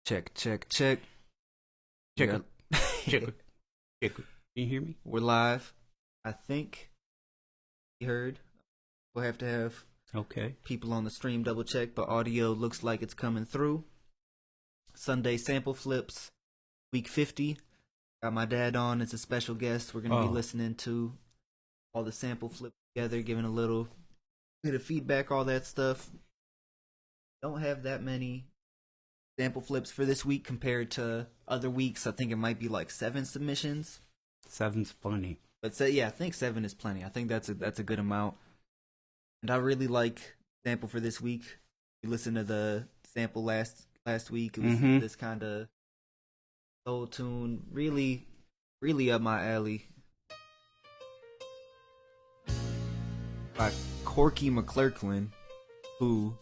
Check, check, check. Check Yeah. it. Check it. Check it. Can you hear me? We're live. I think you heard. We'll have to have Okay. people on the stream double check, but audio looks like it's coming through. Sunday sample flips, week 50. Got my dad on as a special guest. We're going to be listening to all the sample flips together, giving a little bit of feedback, all that stuff. Don't have that many sample flips for this week compared to other weeks. I think it might be like 7 submissions. 7's plenty. But yeah, I think 7 is plenty. I think that's a good amount. And I really like sample for this week. We listened to the sample last week. It was this kind of soul tune, really up my alley. By Corky McClurklin, who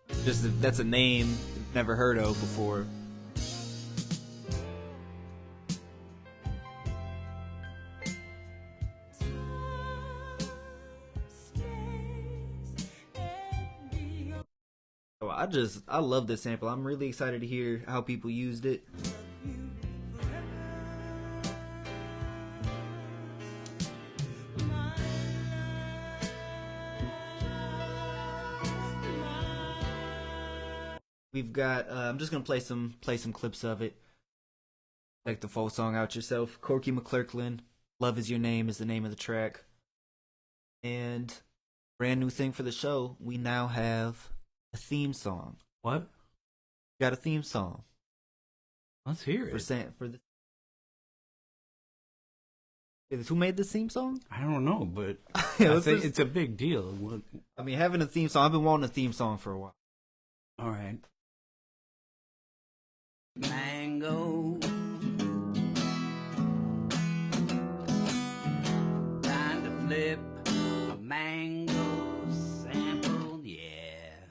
that's a name I've never heard of before. So I love this sample. I'm really excited to hear how people used it. We've got I'm just gonna play some clips of it. Check the full song out yourself. Corky McClurklin, Love Is Your Name is the name of the track. And brand new thing for the show, we now have a theme song. What? We got a theme song. Let's hear it. For the who made this theme song? I don't know, but Yeah, I think it's a big deal. I mean, having a theme song, I've been wanting a theme song for a while. All right. Mango. Time to flip a mango sample, yeah.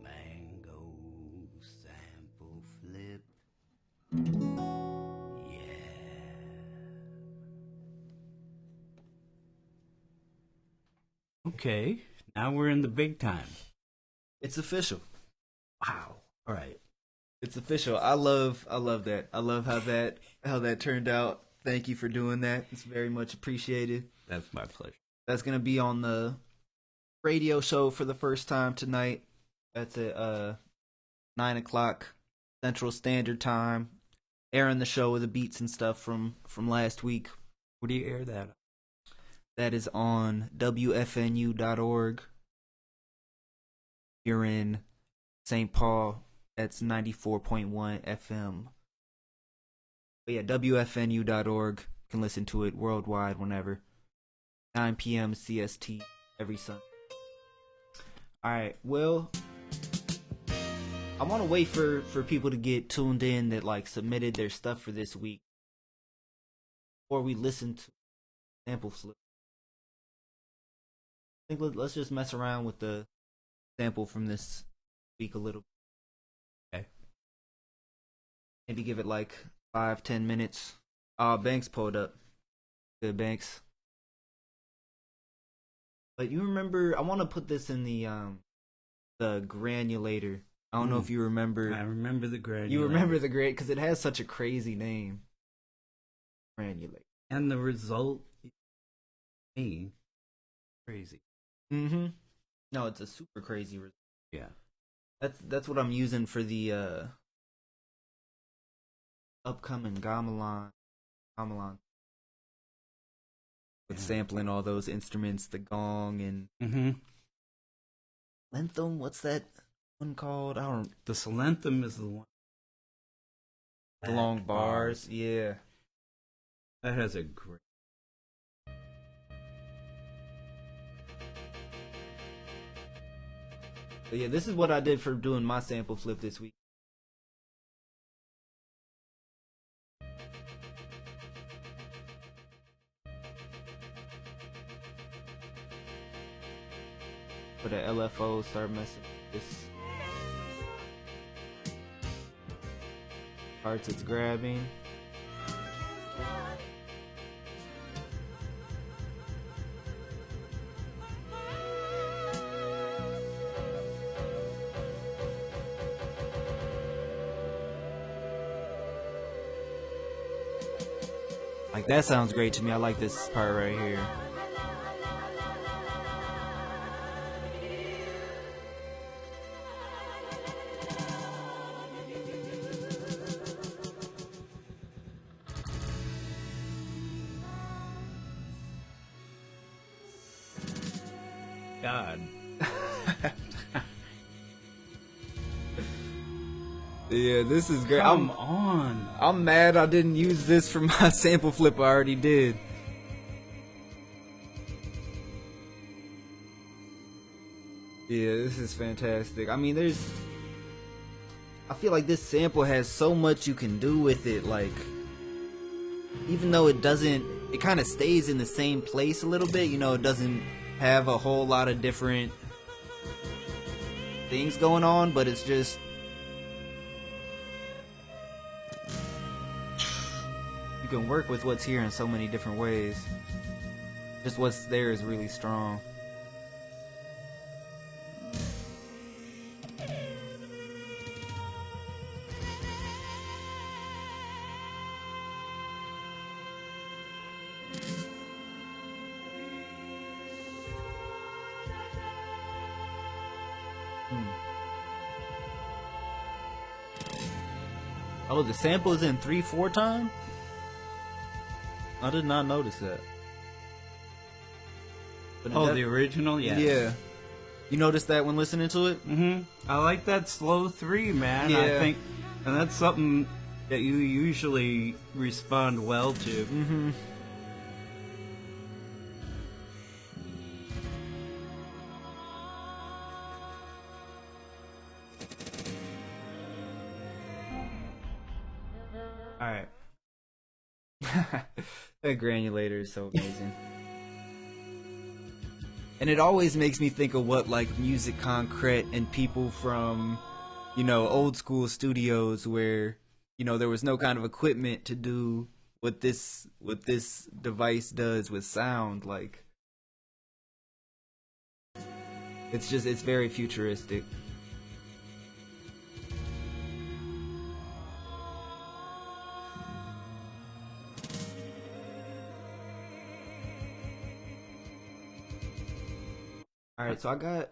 Mango sample flip, yeah. Okay, now we're in the big time. It's official. Wow. All right. It's official. I love that. I love how that turned out. Thank you for doing that. It's very much appreciated. That's my pleasure. That's gonna be on the radio show for the first time tonight. That's at 9:00 Central Standard Time. Airing the show with the beats and stuff from last week. Where do you air that? That is on WFNU.org. You're in St. Paul. That's 94.1 FM. But yeah, WFNU.org. You can listen to it worldwide whenever. 9 p.m. CST every Sunday. Alright, well, I want to wait for people to get tuned in that like submitted their stuff for this week before we listen to sample flip. I think let's just mess around with the sample from this week a little. Okay. Maybe give it like 5-10 minutes. Banks pulled up. Good, Banks. But you remember, I want to put this in the granulator. I don't know if you remember. I remember the granulator. You remember the because it has such a crazy name. Granulator. And the result, me, crazy. Mm-hmm. No, it's a super crazy result. Yeah. That's what I'm using for the upcoming gamelan. With sampling all those instruments, the gong and Lentham. What's that one called? I don't. The Solenthum is the one. The long bars, yeah. That has a great. But yeah, this is what I did for doing my sample flip this week. For the LFO, start messing with this. Parts it's grabbing. Like, that sounds great to me. I like this part right here. God. Yeah, this is great. Come on. I'm mad I didn't use this for my sample flip. I already did. Yeah, this is fantastic. I mean, I feel like this sample has so much you can do with it. Like, even though it kind of stays in the same place a little bit. You know, it doesn't have a whole lot of different things going on, but it's just, you can work with what's here in so many different ways. Just what's there is really strong. Oh, the sample is in 3/4 time? I did not notice that. Oh, the original? Yeah. Yeah. You noticed that when listening to it? Mm-hmm. I like that slow 3, man. Yeah. I think, and that's something that you usually respond well to. Mm-hmm. Alright. That granulator is so amazing. And it always makes me think of what, like, Music Concrete and people from, you know, old school studios where, you know, there was no kind of equipment to do what this device does with sound. Like, it's very futuristic. All right, so I got.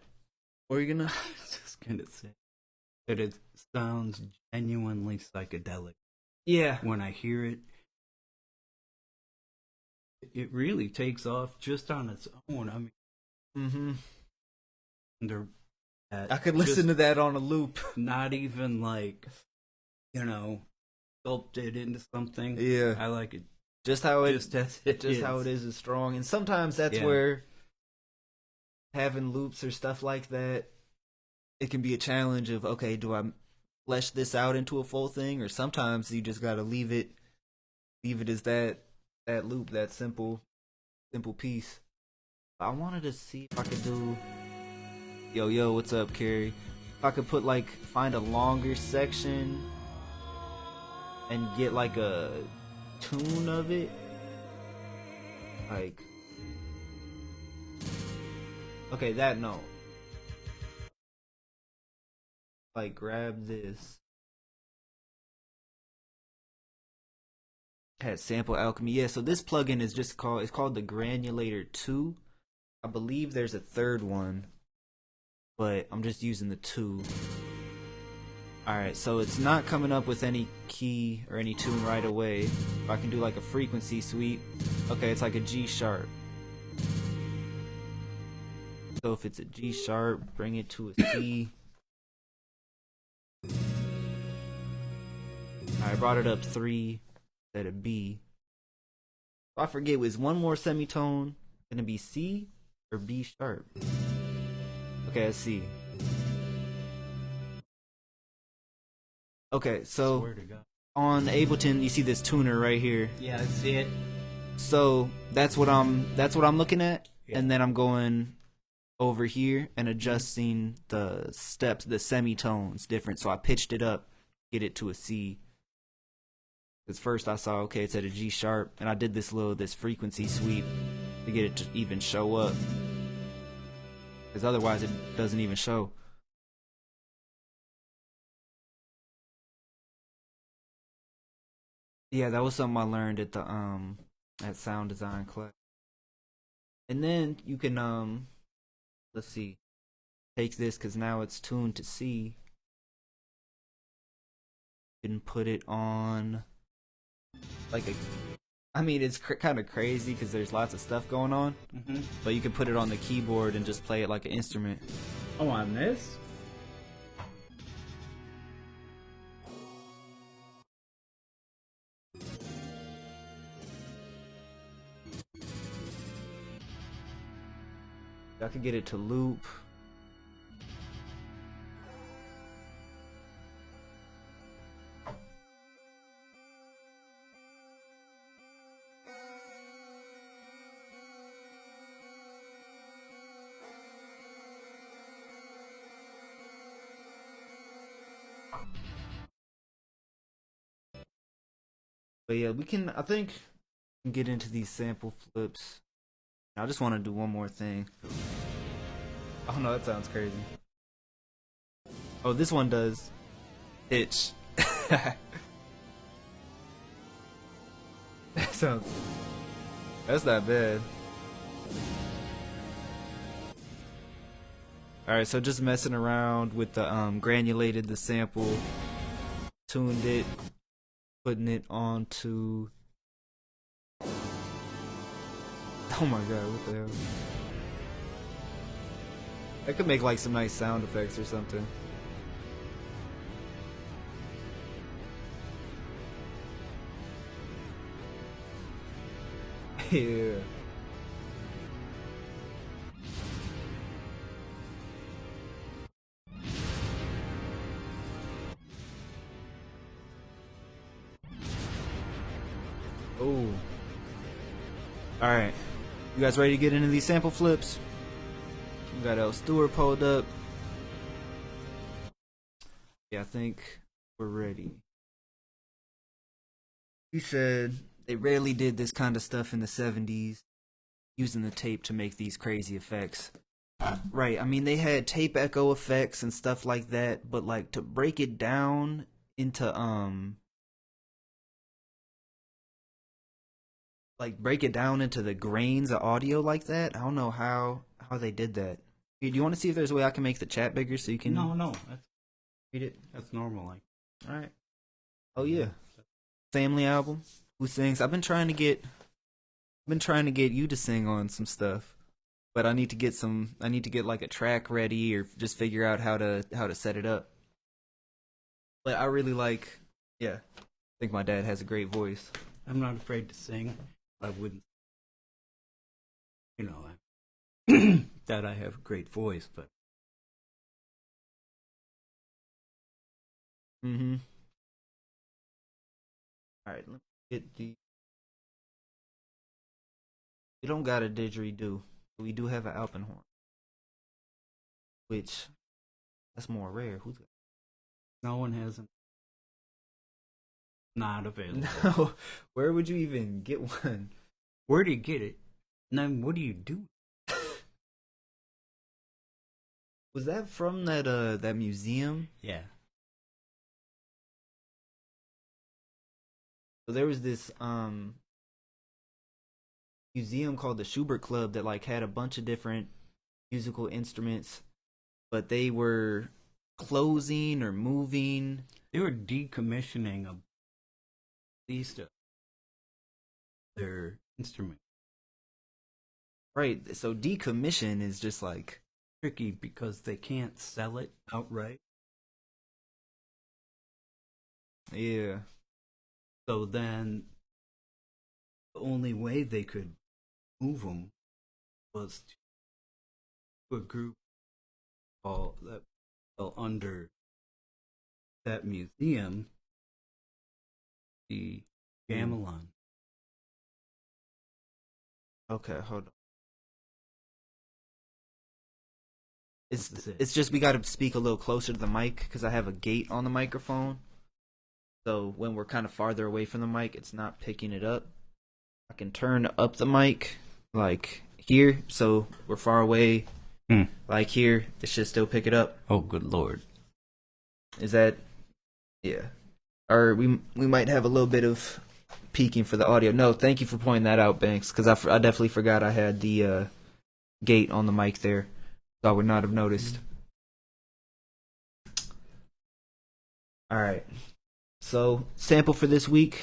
What are you gonna? I was just gonna say that it sounds genuinely psychedelic. Yeah. When I hear it, it really takes off just on its own. I mean, I could listen to that on a loop. Not even like, you know, sculpted into something. Yeah, I like it just how it how it is strong. And sometimes that's where having loops or stuff like that, it can be a challenge of, okay, do I flesh this out into a full thing, or sometimes you just gotta leave it as that loop, that simple piece. I wanted to see if I could do, yo, what's up, Carrie? If I could find a longer section and get like a tune of it, like, okay, that note. Like, grab this. Had Sample Alchemy. Yeah, so this plugin is it's called the Granulator 2. I believe there's a third one, but I'm just using the 2. Alright, so it's not coming up with any key or any tune right away. If I can do like a frequency sweep. Okay, it's like a G sharp. So if it's a G sharp, bring it to a C. I brought it up 3 instead of B. I forget, was one more semitone gonna be C or B sharp? Okay, let's see. Okay, so on Ableton you see this tuner right here. Yeah, I see it. So that's what I'm looking at, and then I'm going over here and adjusting the steps, the semitones different. So I pitched it up, get it to a C. Because first I saw, okay, it's at a G sharp, and I did this frequency sweep to get it to even show up. Because otherwise it doesn't even show. Yeah, that was something I learned at the at sound design class. And then you can let's see, take this because now it's tuned to C. You can put it on like a. I mean, it's kind of crazy because there's lots of stuff going on, but you can put it on the keyboard and just play it like an instrument. Oh, on this? I could get it to loop. But yeah, we can. I think we can get into these sample flips. I just want to do one more thing. Oh no, that sounds crazy. Oh, this one does pitch. That sounds. That's not bad. Alright, so just messing around with the granulated the sample, tuned it, putting it onto. Oh my god, what the hell? I could make like some nice sound effects or something. Yeah. Oh. Alright. You guys ready to get into these sample flips? We got L. Stewart pulled up. Yeah, I think we're ready. He said they rarely did this kind of stuff in the 70s, using the tape to make these crazy effects. Right, I mean, they had tape echo effects and stuff like that, but like to break it down into, break it down into the grains of audio like that, I don't know how they did that. Do you want to see if there's a way I can make the chat bigger so you can No. read it? That's normal. Like, all right. Oh yeah, family album. Who sings? I've been trying to get you to sing on some stuff, but I need to get like a track ready or just figure out how to set it up. But I really like. Yeah, I think my dad has a great voice. I'm not afraid to sing. I wouldn't. You know, that I have a great voice, but. Mm-hmm. All right, let me get the. We don't got a didgeridoo. We do have an alpenhorn, which that's more rare. Who's got? No one has them. Not available. No, where would you even get one? Where do you get it? And then what do you do? Was that from that museum? Yeah. So there was this museum called the Schubert Club that like had a bunch of different musical instruments, but they were closing or moving. They were decommissioning at least their instrument. Right. So decommission is just like Tricky because they can't sell it outright. yeah. So then the only way they could move them was to a group called that fell under that museum, the Gamelan. Okay, hold on. This is it. It's just we got to speak a little closer to the mic because I have a gate on the microphone. So when we're kind of farther away from the mic, it's not picking it up. I can turn up the mic like here, so we're far away. Like here, it should still pick it up. Oh, good lord! Is that? Yeah. Or we might have a little bit of peeking for the audio. No, thank you for pointing that out, Banks, because I definitely forgot I had the gate on the mic there. So I would not have noticed. All right. So, sample for this week.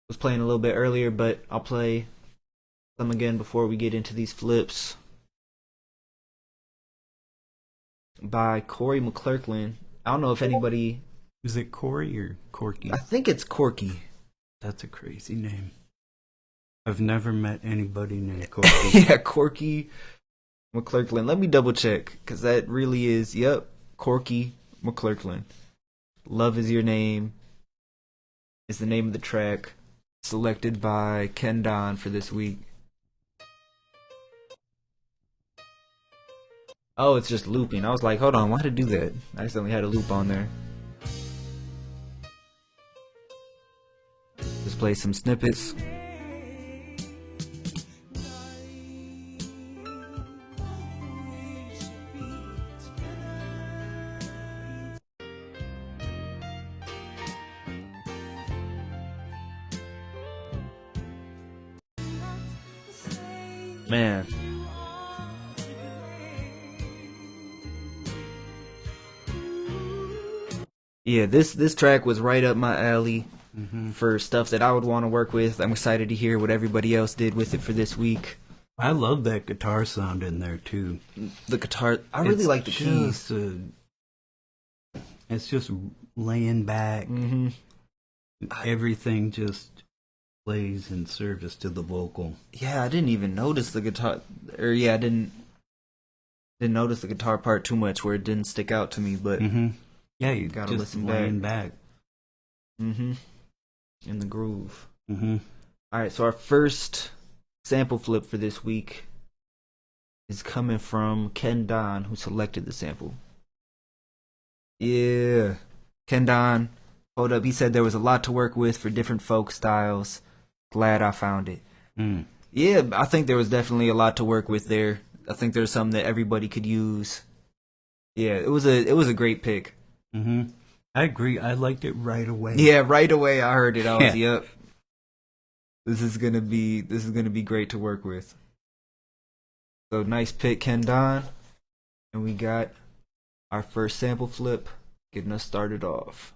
Was playing a little bit earlier, but I'll play some again before we get into these flips. By Corey McClurkin. I don't know if anybody... Is it Corey or Corky? I think it's Corky. That's a crazy name. I've never met anybody named Corky. Yeah, Corky McClurkin. Let me double check, because that really is, yep, Corky McClurkin. Love Is Your Name is the name of the track, selected by Ken Don for this week. Oh, it's just looping. I was like, hold on, why did it do that? I accidentally had a loop on there. Just play some snippets. Man. Yeah, this track was right up my alley for stuff that I would want to work with. I'm excited to hear what everybody else did with it for this week. I love that guitar sound in there too. The guitar, I really like the keys. It's just laying back. Everything just plays in service to the vocal. Yeah, I didn't even notice the guitar, I didn't notice the guitar part too much where it didn't stick out to me, but yeah, you gotta just listen laying back. In the groove. Alright, so our first sample flip for this week is coming from Ken Don, who selected the sample. Yeah, Ken Don, hold up, he said there was a lot to work with for different folk styles. Glad I found it. Yeah, I think there was definitely a lot to work with there. I think there's something that everybody could use. Yeah, it was a great pick. I agree. I liked it right away. Yeah, right away I heard it. I was yep. This is gonna be great to work with. So nice pick, Ken Don. And we got our first sample flip getting us started off.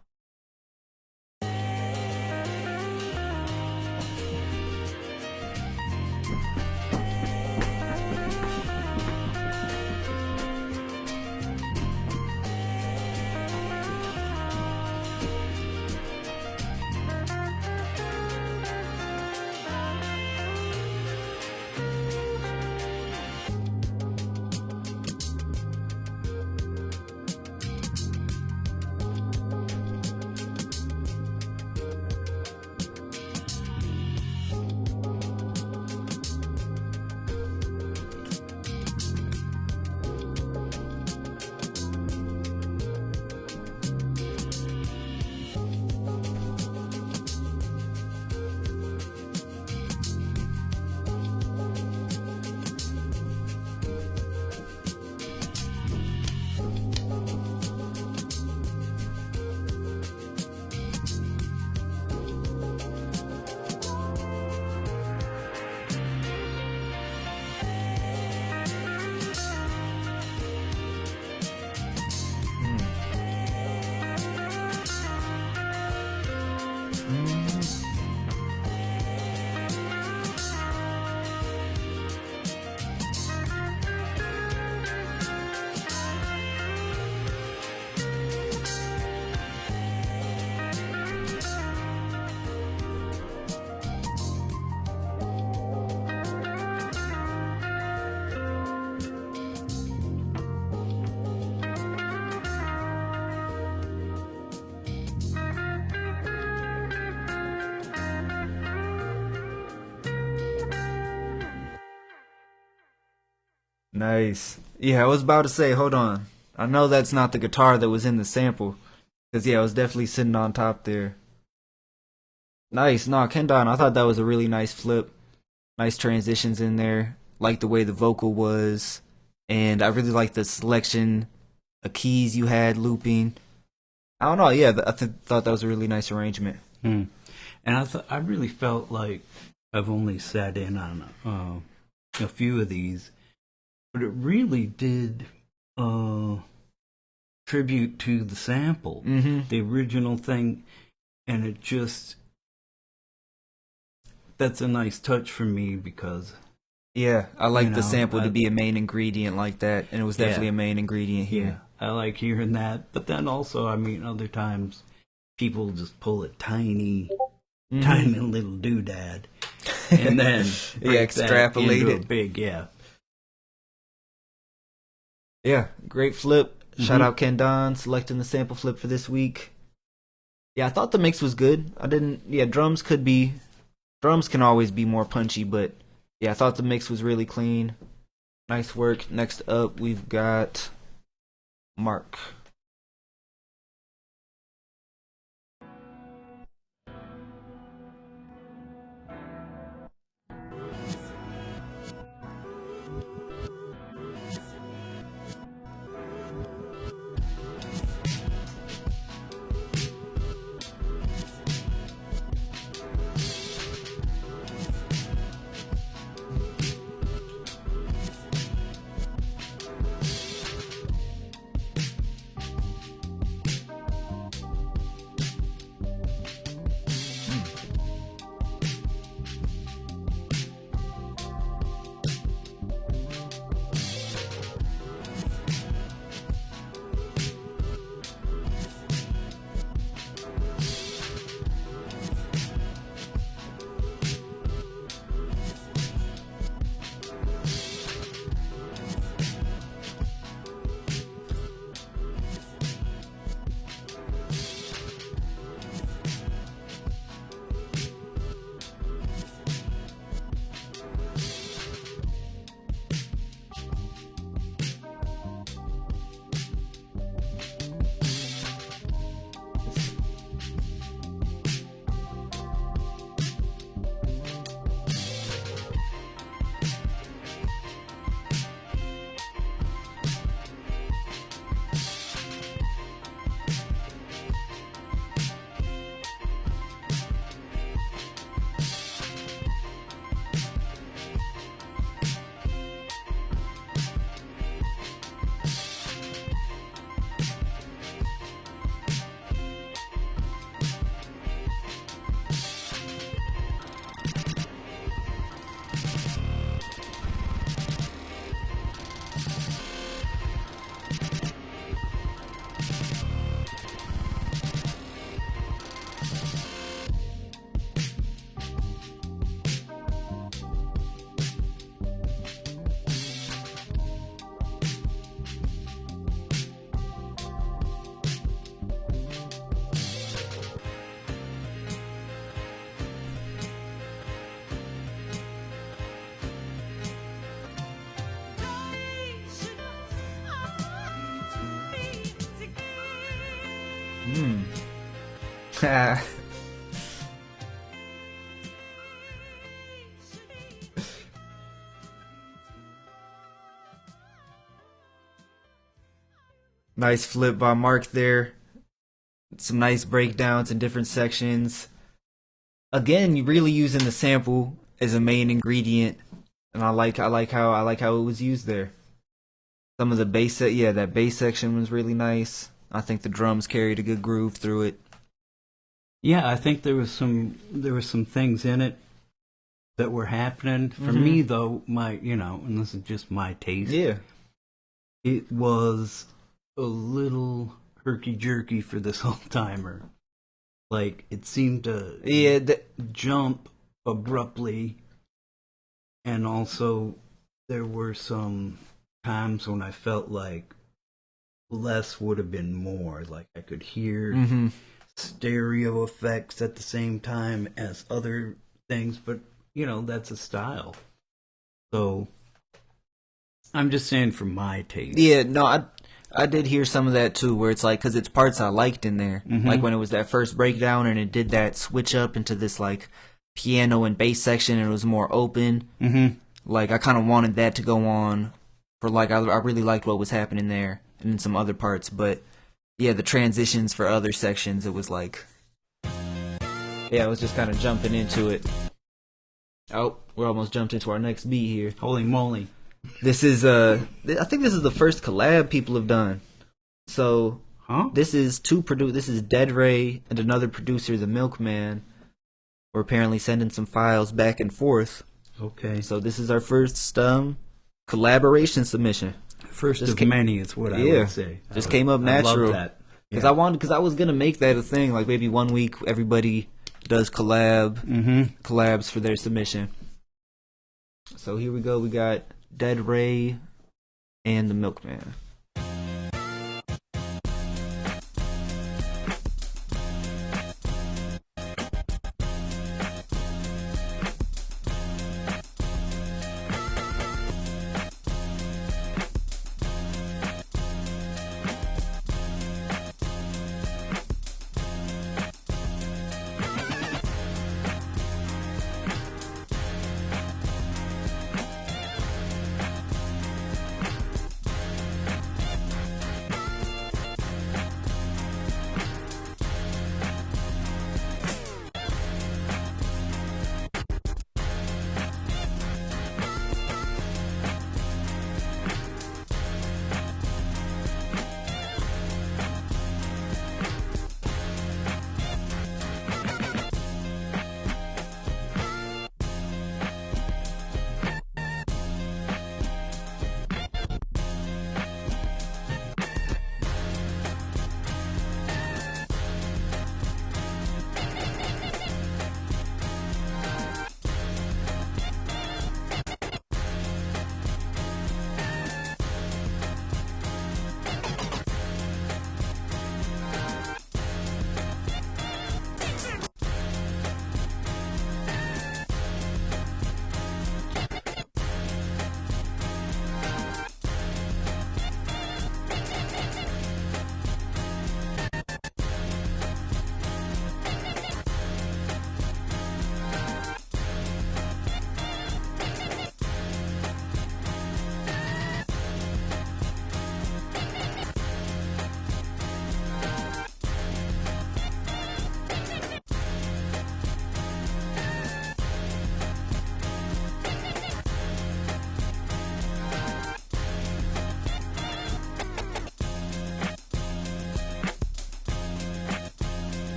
Nice. Yeah, I was about to say, hold on. I know that's not the guitar that was in the sample. Because, yeah, it was definitely sitting on top there. Nice. No, Ken Don, I thought that was a really nice flip. Nice transitions in there. Like the way the vocal was. And I really like the selection of keys you had looping. I don't know. Yeah, thought that was a really nice arrangement. Hmm. And I really felt like I've only sat in on a few of these, but it really did tribute to the sample, the original thing, and it just that's a nice touch for me because yeah, I like the sample to be a main ingredient like that, and it was definitely a main ingredient here. Yeah, I like hearing that, but then also, I mean, other times people just pull a tiny little doodad, and then extrapolate it big, yeah, great flip. Shout out Ken Don selecting the sample flip for this week. Yeah, I thought the mix was good. Drums can always be more punchy, but yeah, I thought the mix was really clean. Nice work. Next up, we've got Mark. Nice flip by Mark there. Some nice breakdowns in different sections. Again, you really using the sample as a main ingredient, and I like how it was used there. Some of the bass that bass section was really nice. I think the drums carried a good groove through it. Yeah, I think there was some things in it that were happening. For me though, and this is just my taste. Yeah. It was a little herky-jerky for this old timer. Like, it seemed to jump abruptly, and also there were some times when I felt like less would have been more. Like, I could hear stereo effects at the same time as other things, but, that's a style. So, I'm just saying for my taste. Yeah, no, I did hear some of that too, where it's like, because it's parts I liked in there. Like when it was that first breakdown and it did that switch up into this like piano and bass section and it was more open. Like I kind of wanted that to go on for like, I really liked what was happening there and in some other parts. But yeah, the transitions for other sections, it was like, yeah, I was just kind of jumping into it. Oh, we're almost jumped into our next beat here. Holy moly. This is, I think this is the first collab people have done. So, this is this is Dead Ray and another producer, The Milkman. We're apparently sending some files back and forth. Okay. So this is our first collaboration submission. First of many is what I would say. Just came up natural. I love that. Because I was gonna make that a thing. Like maybe one week everybody does collabs for their submission. So here we go. We got Dead Ray and The Milkman.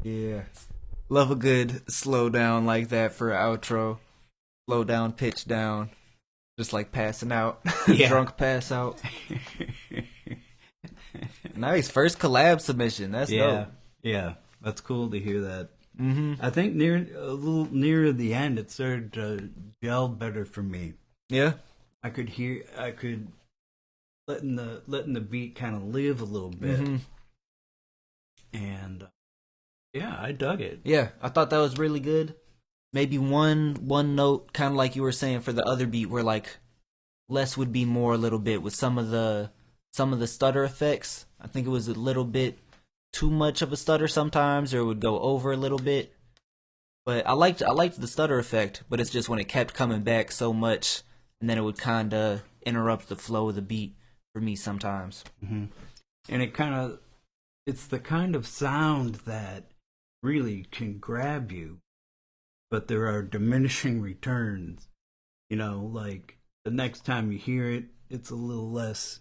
Yeah. Love a good slow down like that for an outro. Slow down, pitch down. Just like passing out. Yeah. Drunk pass out. Nice. First collab submission. That's dope. Yeah. That's cool to hear that. Mm-hmm. I think a little nearer the end, it started to gel better for me. Yeah. I could letting the beat kind of live a little bit. Mm-hmm. And yeah, I dug it. Yeah, I thought that was really good. Maybe one note, kind of like you were saying for the other beat, where like less would be more a little bit with some of the stutter effects. I think it was a little bit too much of a stutter sometimes, or it would go over a little bit. But I liked the stutter effect, but it's just when it kept coming back so much, and then it would kind of interrupt the flow of the beat for me sometimes. Mm-hmm. And it's the kind of sound that really can grab you, but there are diminishing returns. You know, like the next time you hear it, it's a little less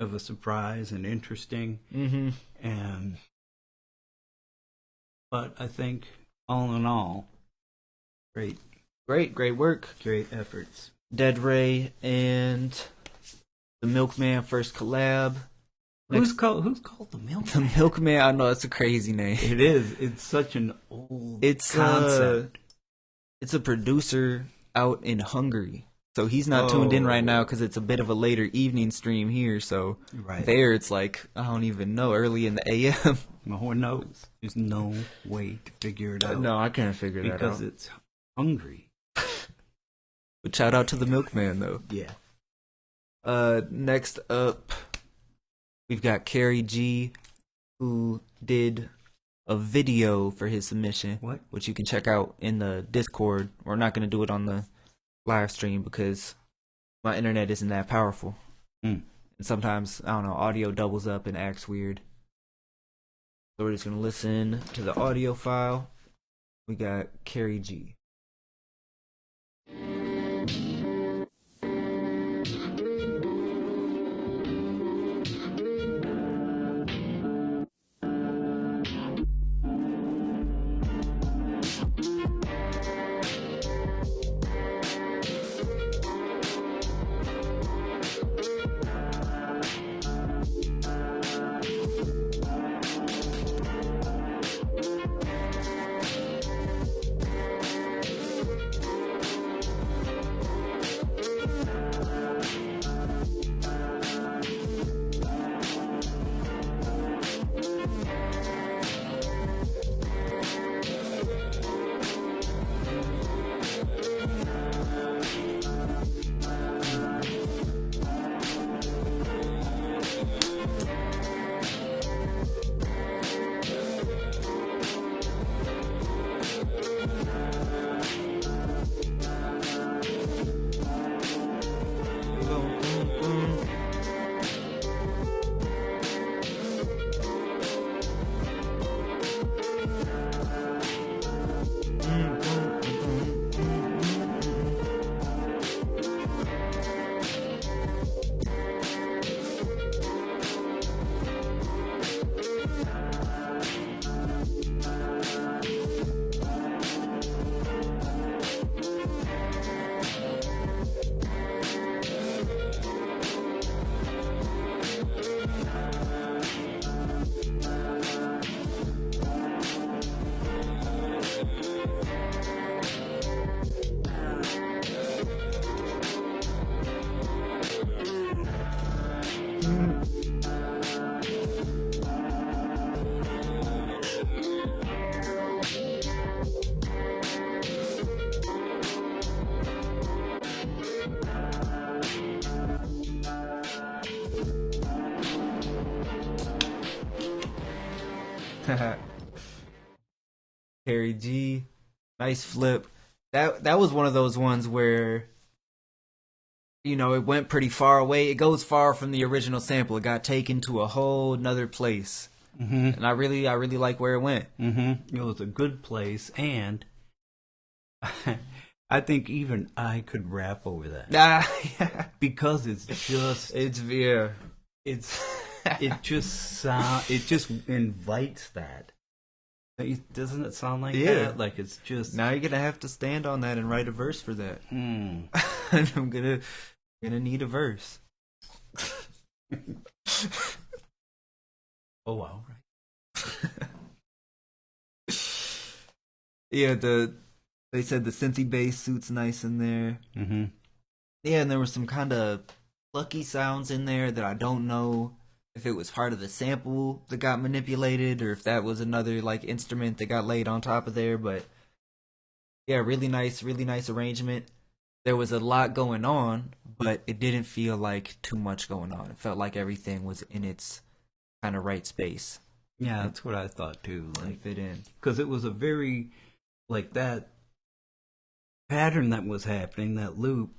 of a surprise and interesting. Mm-hmm. But I think all in all, great work, great efforts. Dead Ray and The Milkman first collab. Who's called the Milkman? The Milkman, I know, it's a crazy name. It is. It's such an old concept. It's a producer out in Hungary. So he's not tuned in right now because it's a bit of a later evening stream here. So there it's like, I don't even know, early in the AM. No one knows. There's no way to figure it out. No, I can't figure that out. Because it's Hungary. But shout out to the Milkman, though. Yeah. Next up, we've got Carrie G who did a video for his submission, What? which you can check out in the Discord. We're not going to do it on the live stream because my internet isn't that powerful. Mm. And sometimes, I don't know, audio doubles up and acts weird. So we're just going to listen to the audio file. We got Carrie G. Carrie G, nice flip. That was one of those ones where, you know, it went pretty far away. It goes far from the original sample. It got taken to a whole nother place, and I really like where it went. It was a good place, and I think even I could rap over that. Yeah. Because it's just It just invites that. Doesn't it sound like Yeah. that? Like it's just now you're gonna have to stand on that and write a verse for that. I'm gonna need a verse. Oh wow. Yeah, they said the synthy bass suits nice in there. Yeah, and there were some kind of plucky sounds in there that I don't know if it was part of the sample that got manipulated or if that was another like instrument that got laid on top of there. But yeah, really nice arrangement. There was a lot going on, but it didn't feel like too much going on. It felt like everything was in its kind of right space. Yeah, that's what I thought too. Like fit in. Because it was a very like that pattern that was happening, that loop.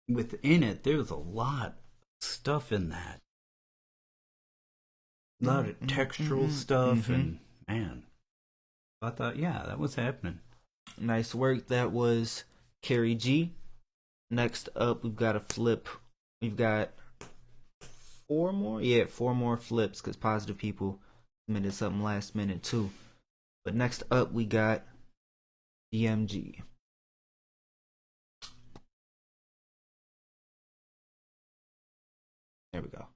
Within it, there was a lot of stuff in that. A lot of textural stuff, and man, I thought, yeah, that was happening. Nice work. That was Carrie G. Next up, we've got a flip. We've got 4 more? Yeah, 4 more flips because Positive People submitted something last minute too. But next up, we got DMG. There we go.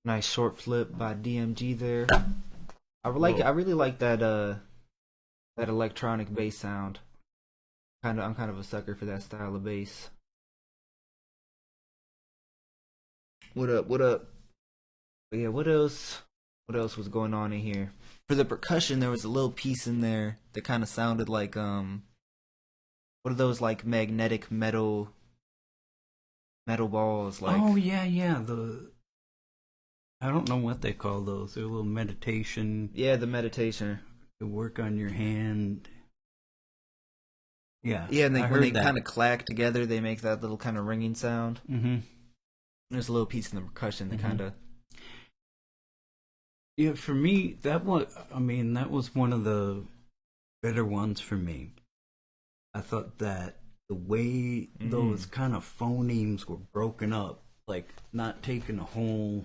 Nice short flip by DMG there. I Whoa. really like that electronic bass sound. I'm kind of a sucker for that style of bass. What up? What up? But yeah, what else? What else was going on in here? For the percussion, there was a little piece in there that kind of sounded like what are those like magnetic metal balls like? Oh yeah. I don't know what they call those. They're a little meditation Yeah, the meditation. to work on your hand. Yeah, Yeah, and I when they heard that. kind of clack together, they make that little kind of ringing sound. Mm-hmm. There's a little piece in the percussion that kind of. Yeah, for me, that was one of the better ones for me. I thought that the way those kind of phonemes were broken up, like not taking a whole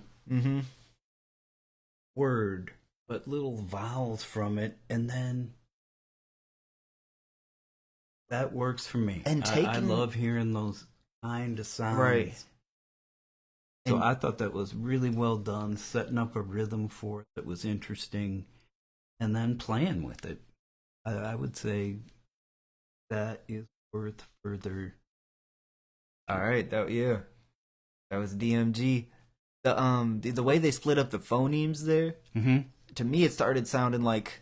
word, but little vowels from it, and then that works for me. And I love hearing those kind of sounds. Right. So I thought that was really well done, setting up a rhythm for it that was interesting, and then playing with it. I would say that is worth further. All right, that was DMG. The way they split up the phonemes there, to me it started sounding like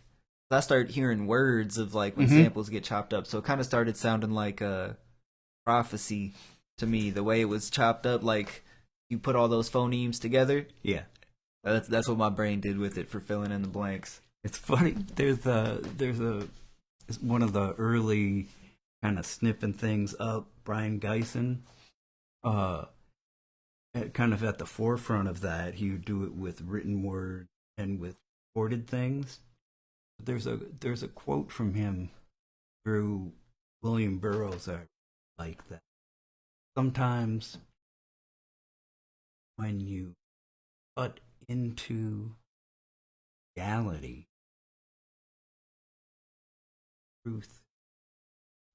I started hearing words of like when samples get chopped up. So it kind of started sounding like a prophecy to me. The way it was chopped up, like you put all those phonemes together. Yeah, that's what my brain did with it for filling in the blanks. it's funny. There's one of the early kind of snipping things up. Brian Geisen, kind of at the forefront of that. He would do it with written word and with recorded things. There's a quote from him through William Burroughs I like that. Sometimes when you cut into reality, truth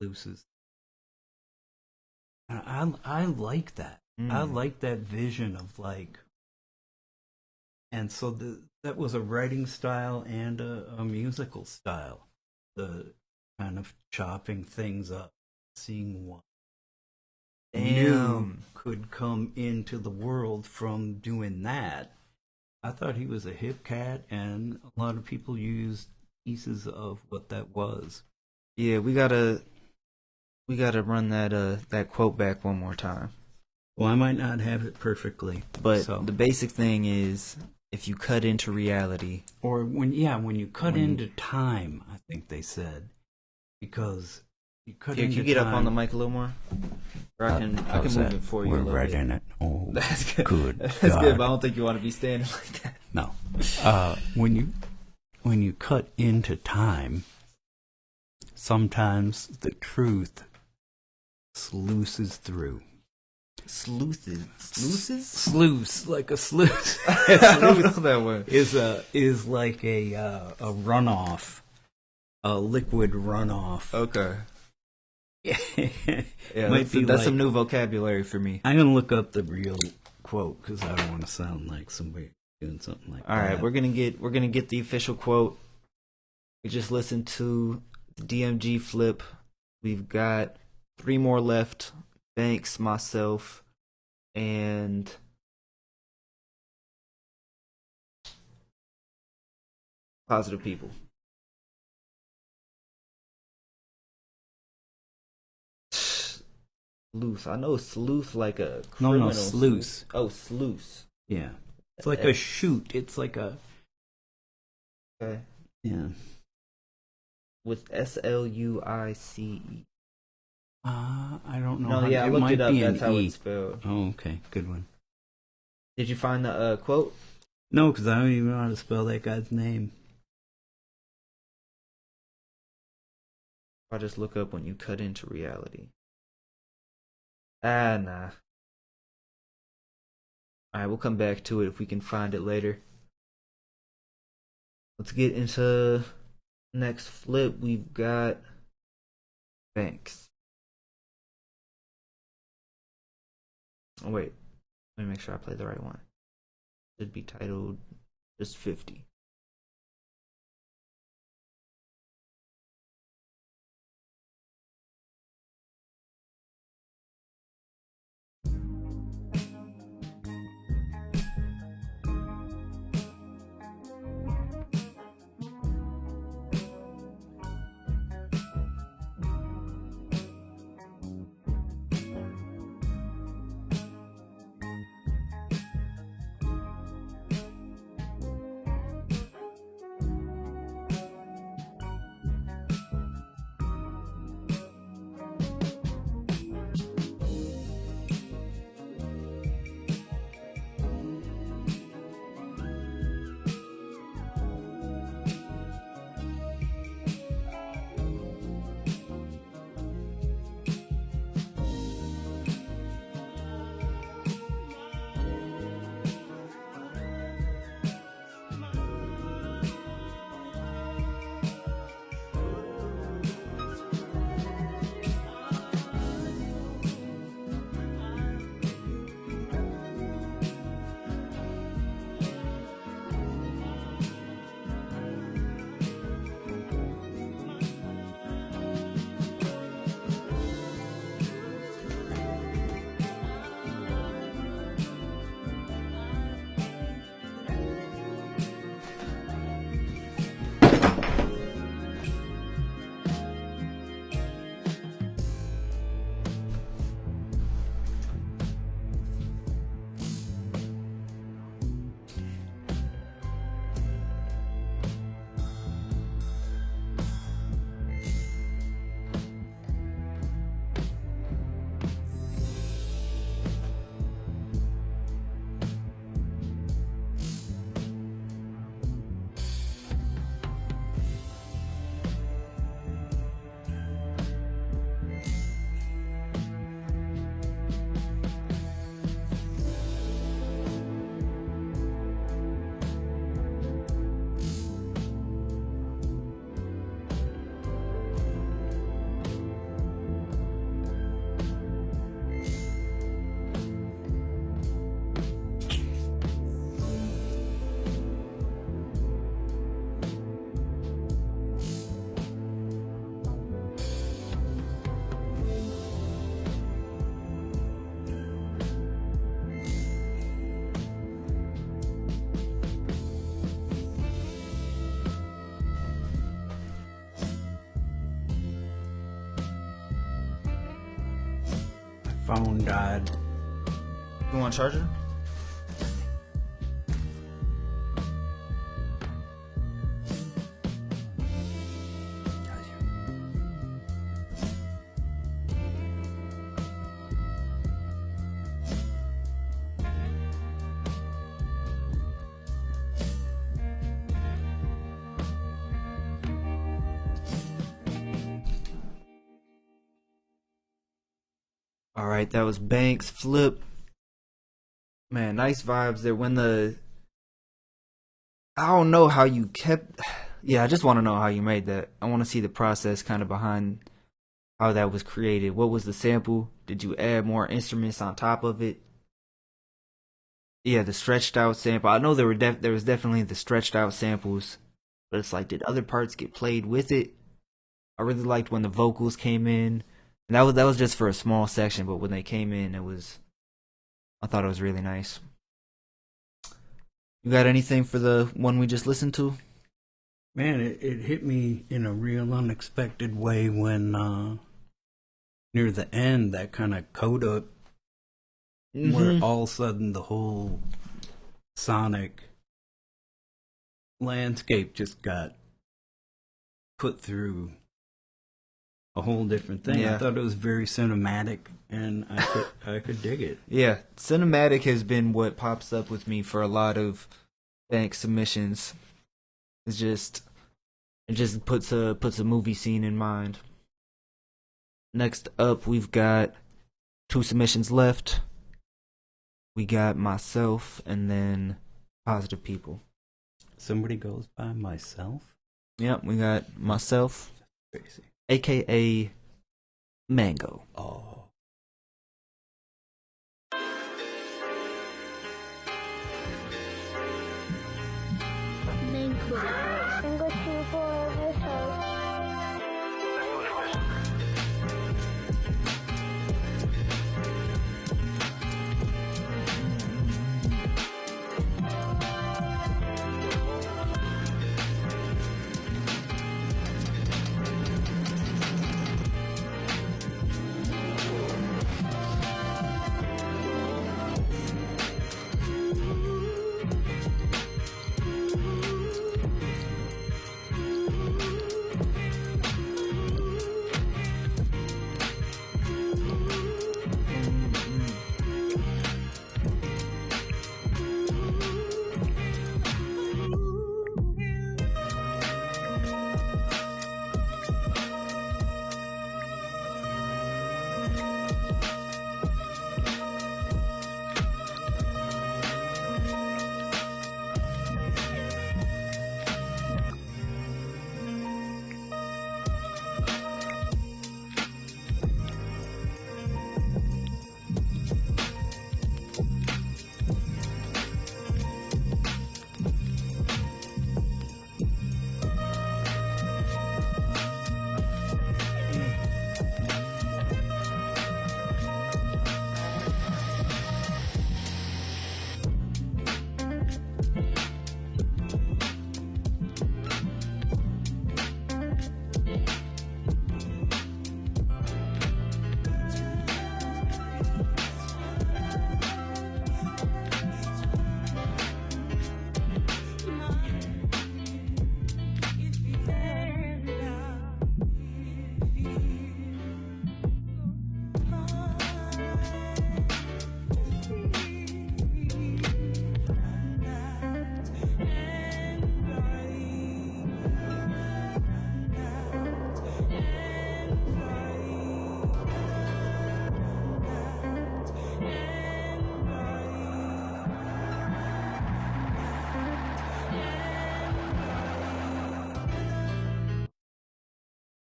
loses. And I like that. I like that vision of like, and so that was a writing style and a musical style. The kind of chopping things up, seeing what new could come into the world from doing that. I thought he was a hip cat, and a lot of people used pieces of what that was. Yeah, we gotta run that quote back one more time. Well, I might not have it perfectly, but the basic thing is if you cut into reality, or when you cut into time, I think they said, because you cut into can you get time, up on the mic a little more? Or I can move it for you. We're a little right bit. In it. Oh, that's good. Good. That's God. good. But I don't think you want to be standing like that. No. When you cut into time, sometimes the truth sluices through. Sluice, like a sluice. I don't know that word. Is like a runoff, a liquid runoff. Okay. Yeah, that's like, some new vocabulary for me. I'm gonna look up the real quote because I don't want to sound like somebody doing something like that. All right, we're gonna get the official quote. We just listened to the DMG flip. We've got 3 more left. Banks, myself, and Positive People. Sleuth. I know sleuth like a criminal. No, sluice. Oh, sluice. Yeah. It's like a shoot. It's like a... Okay. Yeah. With SLUICE. I don't know. No, yeah, I looked it up. That's how it's spelled. Oh, okay. Good one. Did you find the quote? No, because I don't even know how to spell that guy's name. I'll just look up when you cut into reality. Nah. Alright, we'll come back to it if we can find it later. Let's get into next flip. We've got Banks. Oh, wait. Let me make sure I play the right one. Should be titled just 50. Phone died. You want a charger? All right, that was Banks Flip. Man, nice vibes there. I don't know how you kept. Yeah, I just want to know how you made that. I want to see the process kind of behind how that was created. What was the sample? Did you add more instruments on top of it? Yeah, the stretched out sample. I know there was definitely the stretched out samples, but it's like, did other parts get played with it? I really liked when the vocals came in. And that was just for a small section, but when they came in, I thought it was really nice. You got anything for the one we just listened to? Man, it hit me in a real unexpected way when near the end, that kind of coda, where all of a sudden the whole sonic landscape just got put through a whole different thing. Yeah. I thought it was very cinematic, and I could dig it. Yeah, cinematic has been what pops up with me for a lot of Banks submissions. It just puts a movie scene in mind. Next up, we've got 2 submissions left. We got myself and then Positive People. Somebody goes by myself? Yep, we got myself. Crazy. AKA Mango. Oh. English people are misheard.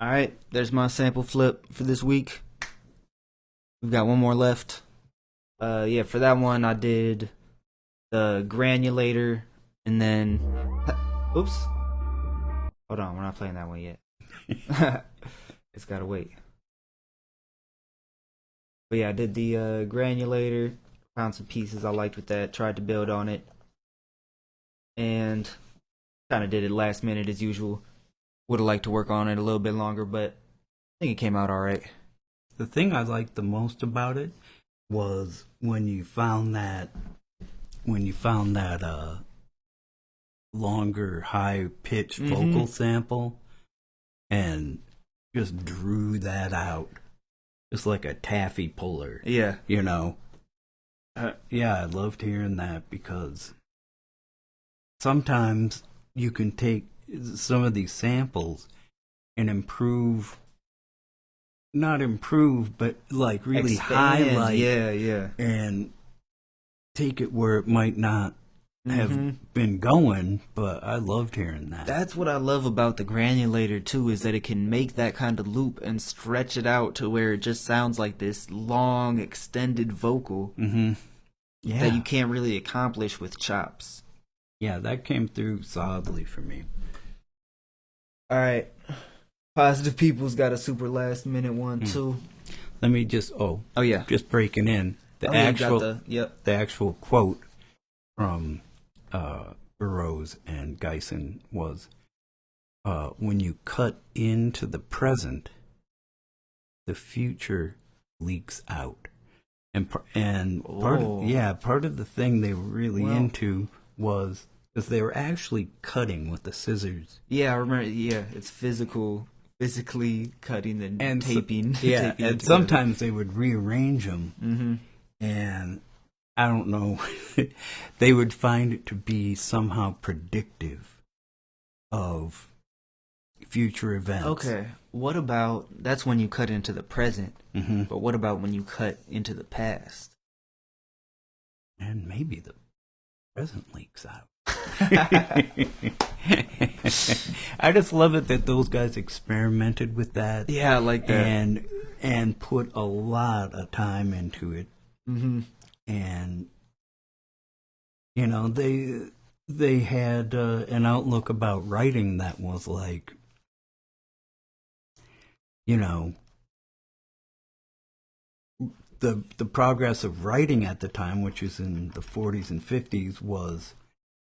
All right, there's my sample flip for this week. We've got one more left. Yeah, for that one I did the granulator, and then oops. Hold on, we're not playing that one yet. It's gotta wait. But yeah, I did the granulator, found some pieces I liked with that, tried to build on it, and kind of did it last minute as usual. Would have liked to work on it a little bit longer, but I think it came out alright. The thing I liked the most about it was when you found that longer, high pitched vocal sample and just drew that out. Just like a taffy puller. Yeah. You know? Yeah, I loved hearing that because sometimes you can take some of these samples and not improve, but like really highlight. Yeah. And take it where it might not have been going, but I loved hearing that. That's what I love about the granulator too, is that it can make that kind of loop and stretch it out to where it just sounds like this long, extended vocal that you can't really accomplish with chops. Yeah, that came through solidly for me. Alright. Positive People's got a super last minute one too. Let me just just breaking in. The actual quote from Burroughs and Geisen was, when you cut into the present, the future leaks out. And part of the thing they were really into was because they were actually cutting with the scissors. Yeah, I remember. Yeah, it's physically cutting and taping. Taping and sometimes they would rearrange them. And I don't know, they would find it to be somehow predictive of future events. Okay, what about, that's when you cut into the present, but what about when you cut into the past? And maybe the present leaks out. I just love it that those guys experimented with that. Yeah, I like that. And put a lot of time into it. And, you know, they had an outlook about writing that was like, you know, the progress of writing at the time, which is in the 40s and 50s, was,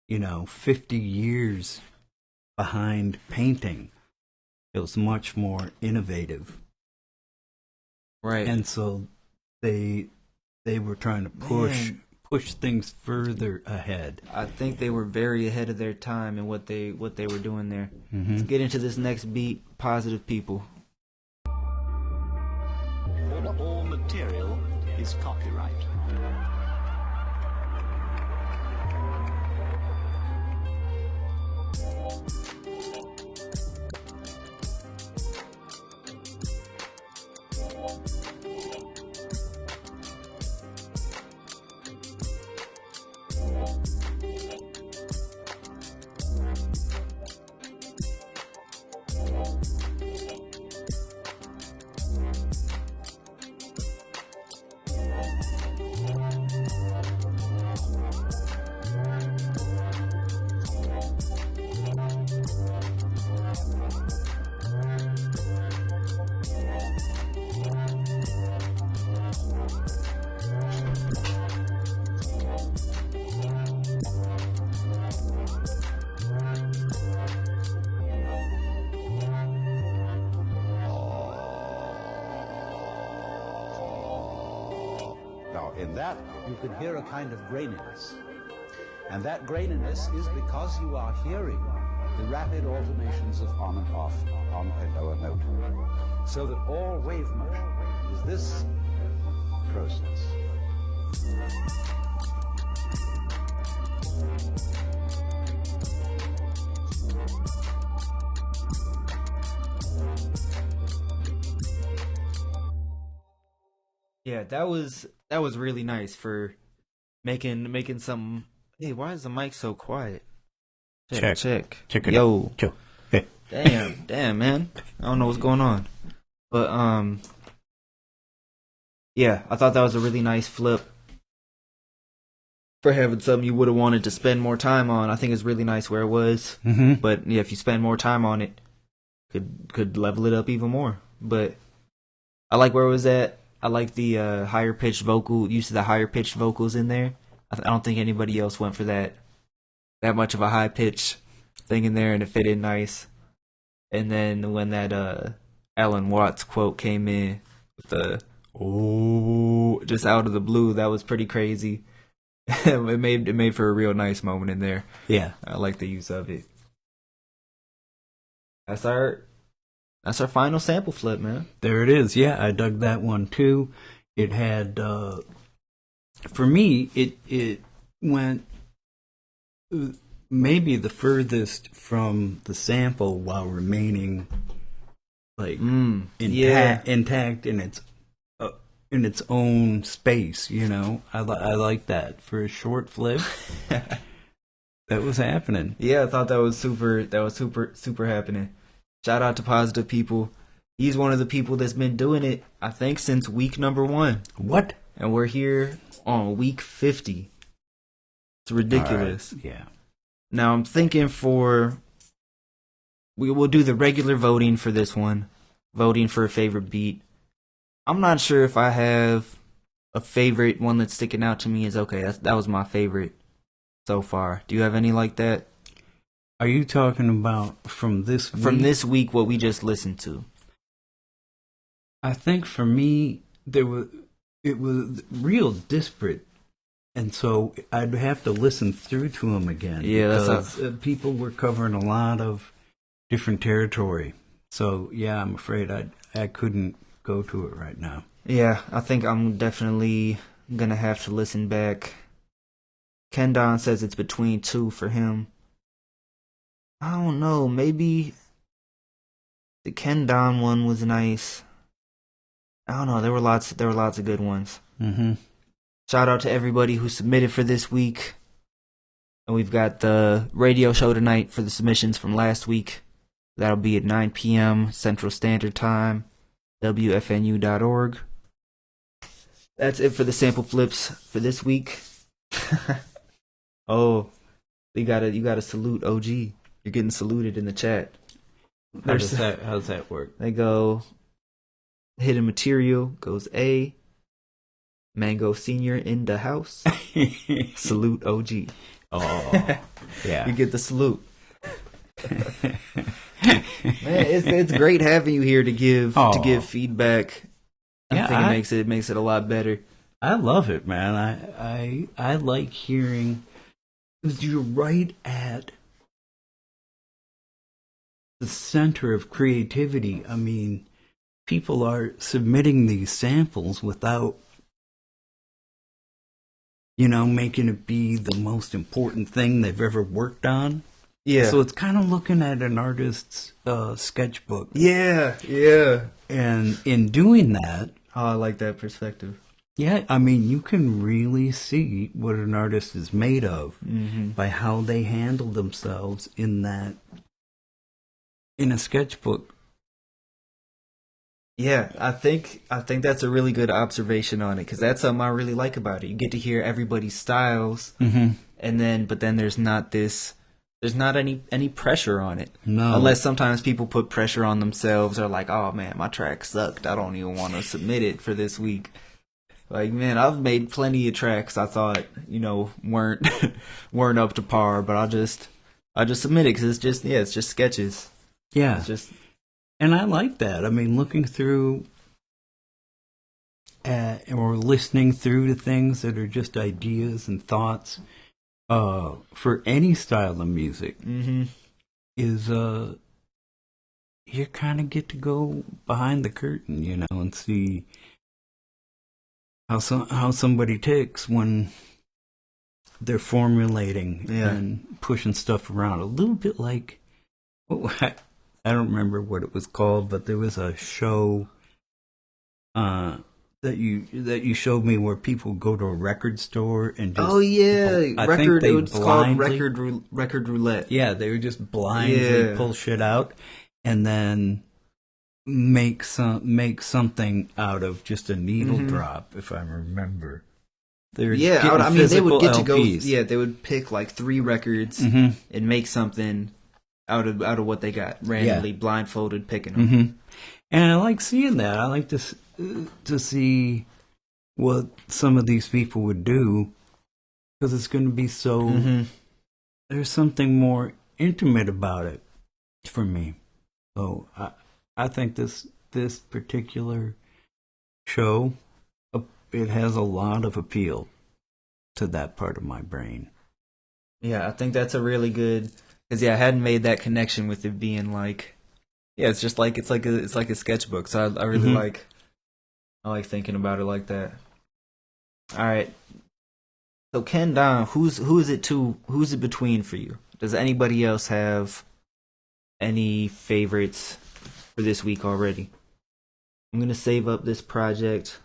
50 years behind painting. It was much more innovative. Right. And so they were trying to push things further ahead. I think they were very ahead of their time in what they were doing there. Mm-hmm. Let's get into this next beat, Positive People. All material is copyright. Now, in that, you can hear a kind of graininess. And that graininess is because you are hearing the rapid alternations of on and off on a lower note. So that all wave motion is this process. Yeah, that was really nice for making some. Hey, why is the mic so quiet? Check it Yo. out. Yo. Hey. Damn, man. I don't know what's going on. But yeah, I thought that was a really nice flip for having something you would have wanted to spend more time on. I think it's really nice where it was. Mm-hmm. But yeah, if you spend more time on it, could level it up even more. But I like where it was at. I like the higher pitched vocal use of the higher pitched vocals in there. I don't think anybody else went for that much of a high pitch thing in there, and it fit in nice. And then when that Alan Watts quote came in with the "oh" just out of the blue, that was pretty crazy. it made for a real nice moment in there. Yeah, I like the use of it. That's our final sample flip, man. there it is. Yeah, I dug that one too. It had, for me, it went maybe the furthest from the sample while remaining like intact in its own space. I like that for a short flip. That was happening. Yeah, I thought that was super happening. Shout out to Positive People. He's one of the people that's been doing it, I think, since week number 1. What? And we're here on week 50. It's ridiculous. Right. Yeah. Now I'm thinking we will do the regular voting for this one. Voting for a favorite beat. I'm not sure if I have a favorite one that's sticking out to me is okay. That was my favorite so far. Do you have any like that? Are you talking about from this week? From this week, what we just listened to? I think for me, it was real disparate, and so I'd have to listen through to them again. Yeah, because people were covering a lot of different territory. So yeah, I'm afraid I couldn't go to it right now. Yeah, I think I'm definitely gonna have to listen back. Ken Don says it's between 2 for him. I don't know. Maybe the Ken Don one was nice. I don't know. There were lots of good ones. Mm-hmm. Shout out to everybody who submitted for this week. And we've got the radio show tonight for the submissions from last week. That'll be at 9 p.m. Central Standard Time, WFNU.org. That's it for the sample flips for this week. Oh, You gotta salute OG. You're getting saluted in the chat. How does that work? They go, hidden material goes A. Mango Senior in the house. Salute OG. Oh, yeah. You get the salute. Man, it's great having you here to give feedback. I think it makes it a lot better. I love it, man. I like hearing, because you're right at the center of creativity. I mean, people are submitting these samples without, making it be the most important thing they've ever worked on. Yeah. So it's kind of looking at an artist's sketchbook. Yeah. And in doing that, oh, I like that perspective. Yeah, I mean, you can really see what an artist is made of by how they handle themselves in a sketchbook. Yeah, I think that's a really good observation on it, because that's something I really like about it. You get to hear everybody's styles, but then there's not any pressure on it. No, unless sometimes people put pressure on themselves, or like, oh man, my track sucked, I don't even want to submit it for this week. Like, man, I've made plenty of tracks I thought weren't up to par, but I just submit it because it's just sketches. Yeah, it's just. And I like that. I mean, looking through or listening through to things that are just ideas and thoughts for any style of music is you kind of get to go behind the curtain, and see how somebody ticks when they're formulating and pushing stuff around. A little bit like, I don't remember what it was called, but there was a show that you showed me where people go to a record store and just it's called record roulette. Yeah, they would just blindly pull shit out and then make something out of just a needle drop, if I remember. They would get to go. Yeah, they would pick like 3 records and make something out of what they got randomly, blindfolded, picking them. And I like seeing that. I like to see what some of these people would do, because it's going to be so. There's something more intimate about it for me. So I think this particular show, it has a lot of appeal to that part of my brain. Yeah, I think that's a really good, because I hadn't made that connection with it being like, it's just like it's like a sketchbook. So I really like thinking about it like that. All right. So Ken Don, who is it between for you? Does anybody else have any favorites for this week already? I'm gonna save up this project.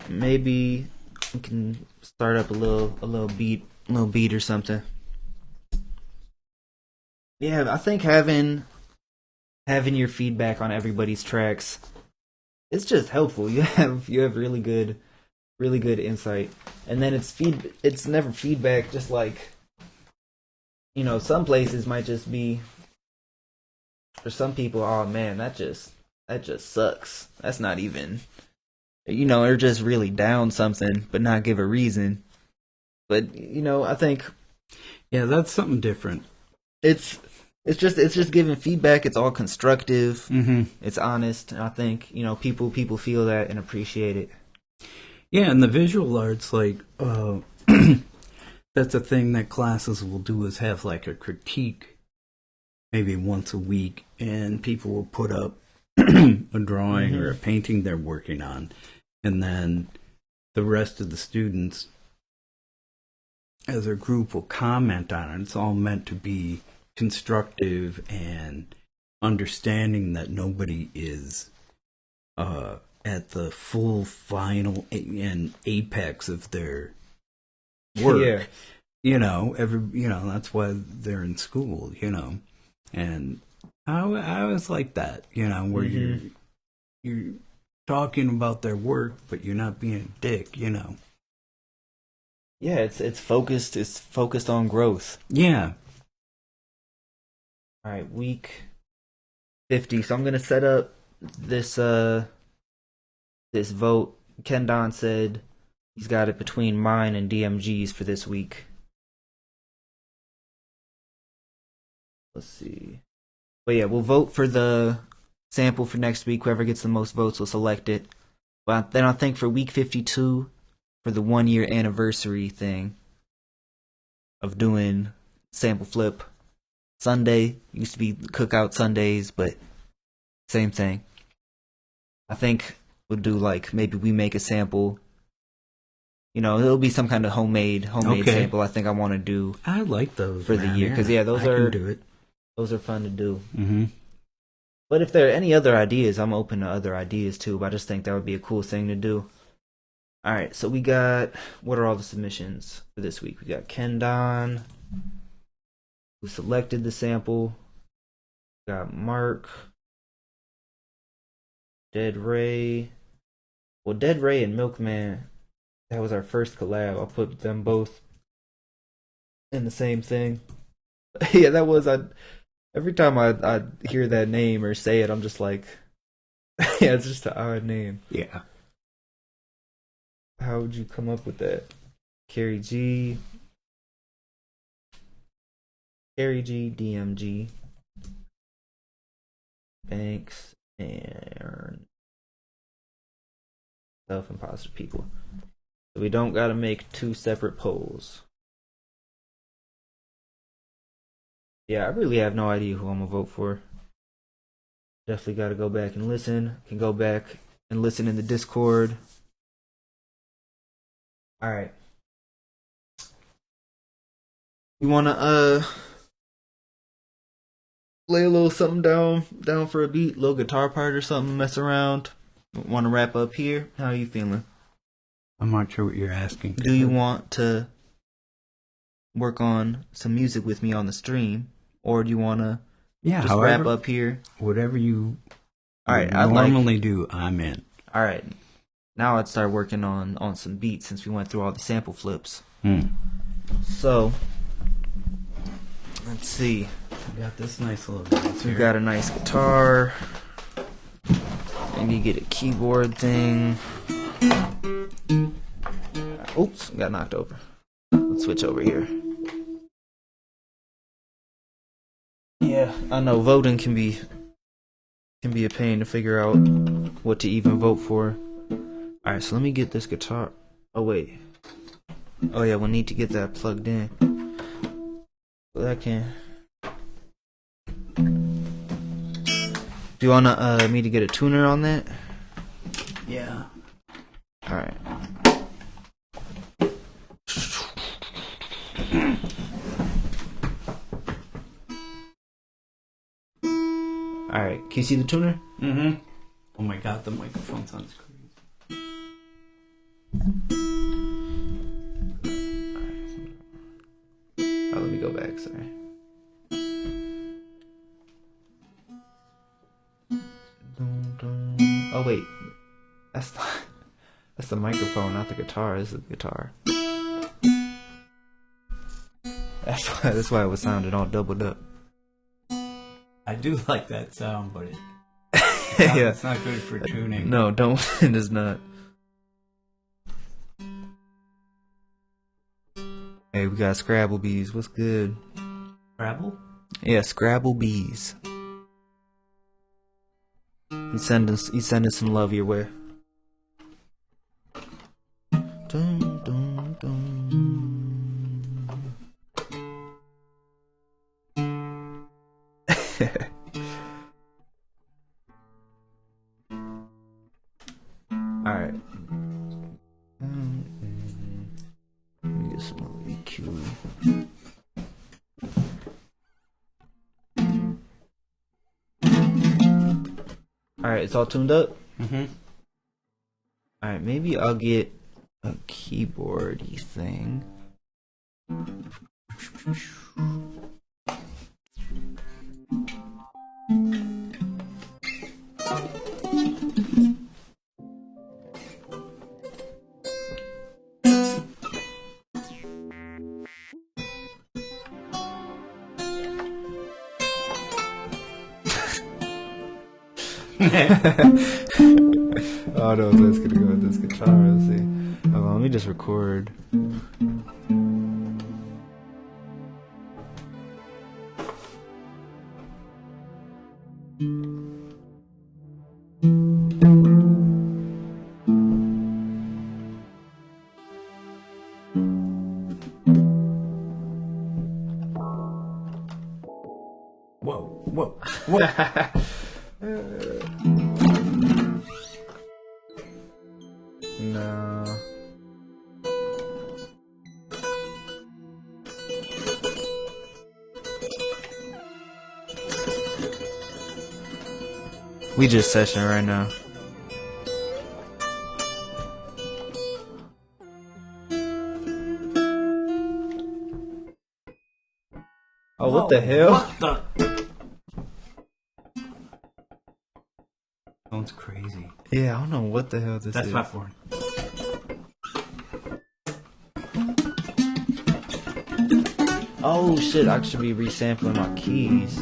Maybe we can start up a little beat or something. Yeah, I think having your feedback on everybody's tracks, it's just helpful. You have really good insight, and then it's never feedback. Just like, some places might just be, for some people, oh man, that just sucks. That's not even, they're just really down something, but not give a reason. But I think, that's something different. It's just giving feedback. It's all constructive. It's honest. And I think people feel that and appreciate it. Yeah, and the visual arts, like that's a thing that classes will do, is have like a critique, maybe once a week, and people will put up a drawing or a painting they're working on, and then the rest of the students, as a group, will comment on it. It's all meant to be constructive and understanding that nobody is at the full final and apex of their work. That's why they're in school, and I was like that, where you're talking about their work, but you're not being a dick, Yeah, it's focused. It's focused on growth. Yeah. All right, week 50. So I'm gonna set up this this vote. Ken Don said he's got it between mine and DMG's for this week. Let's see. But yeah, we'll vote for the sample for next week. Whoever gets the most votes will select it. But then I think for week 52, for the 1 year anniversary thing of doing sample flip Sunday, used to be cookout Sundays, but same thing. I think we'll do like maybe we make a sample. You know, it'll be some kind of homemade Okay. sample. I think I want to do I like those for the man, year because yeah, I can do it. those are fun to do. Mm-hmm. But if there are any other ideas, I'm open to other ideas too. But I just think that would be a cool thing to do. All right, so we got, what are all the submissions for this week? We got Ken Don, who selected the sample. We got Mark, Dead Ray. Well, Dead Ray and Milkman, that was our first collab. I'll put them both in the same thing. Yeah, that was, every time I hear that name or say it, I'm just like, yeah, it's just an odd name. Yeah. How would you come up with that? Carrie G, DMG, Banks, and self-imposter people. So we don't gotta make two separate polls. Yeah, I really have no idea who I'm gonna vote for. Definitely gotta go back and listen. Can go back and listen in the Discord. Alright. You wanna lay a little something down for a beat, little guitar part or something, mess around? Wanna wrap up here? How are you feeling? I'm not sure what you're asking. Do you want to work on some music with me on the stream? Or do you wanna just wrap up here? Whatever you Alright, normally do, I'm in. Alright. Now I'd start working on some beats since we went through all the sample flips. So, let's see. We got this nice little dance We here. got a nice guitar. Maybe get a keyboard thing. Oops, got knocked over. Let's switch over here. Yeah, I know voting can be a pain to figure out what to even vote for. Alright, so let me get this guitar. Oh, wait. Oh, yeah, we'll need to get that plugged in. So that can. Do you want me to get a tuner on that? Yeah. Alright. Alright, can you see the tuner? Mm-hmm. Oh my god, the microphone sounds crazy. Oh, let me go back, sorry. Oh wait, that's the microphone, not the guitar. This is the guitar. That's why it was sounding all doubled up. I do like that sound, but Yeah, it's not good for tuning. no, don't. It is not. Hey, we got Scrabble Bees. What's good? Scrabble? Yeah, Scrabble Bees. He's sending some love your way. Dun, dun, dun. Alright. Let me get some more EQ. Alright, it's all tuned up? Mm-hmm. Alright, maybe I'll get a keyboardy thing. Oh no, that's gonna go with this guitar. Let's see. Hold on, let me just record. Whoa. No. We just session right now. Oh, what the hell? What the? Sounds crazy. Yeah, I don't know what the hell this That's is. flat forward. Oh shit, I should be resampling my keys.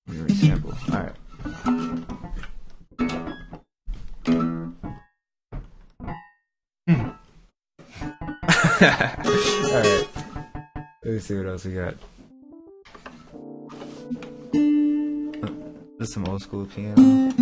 Let me resample. Alright. Alright. Let's see what else we got. This is some old school piano.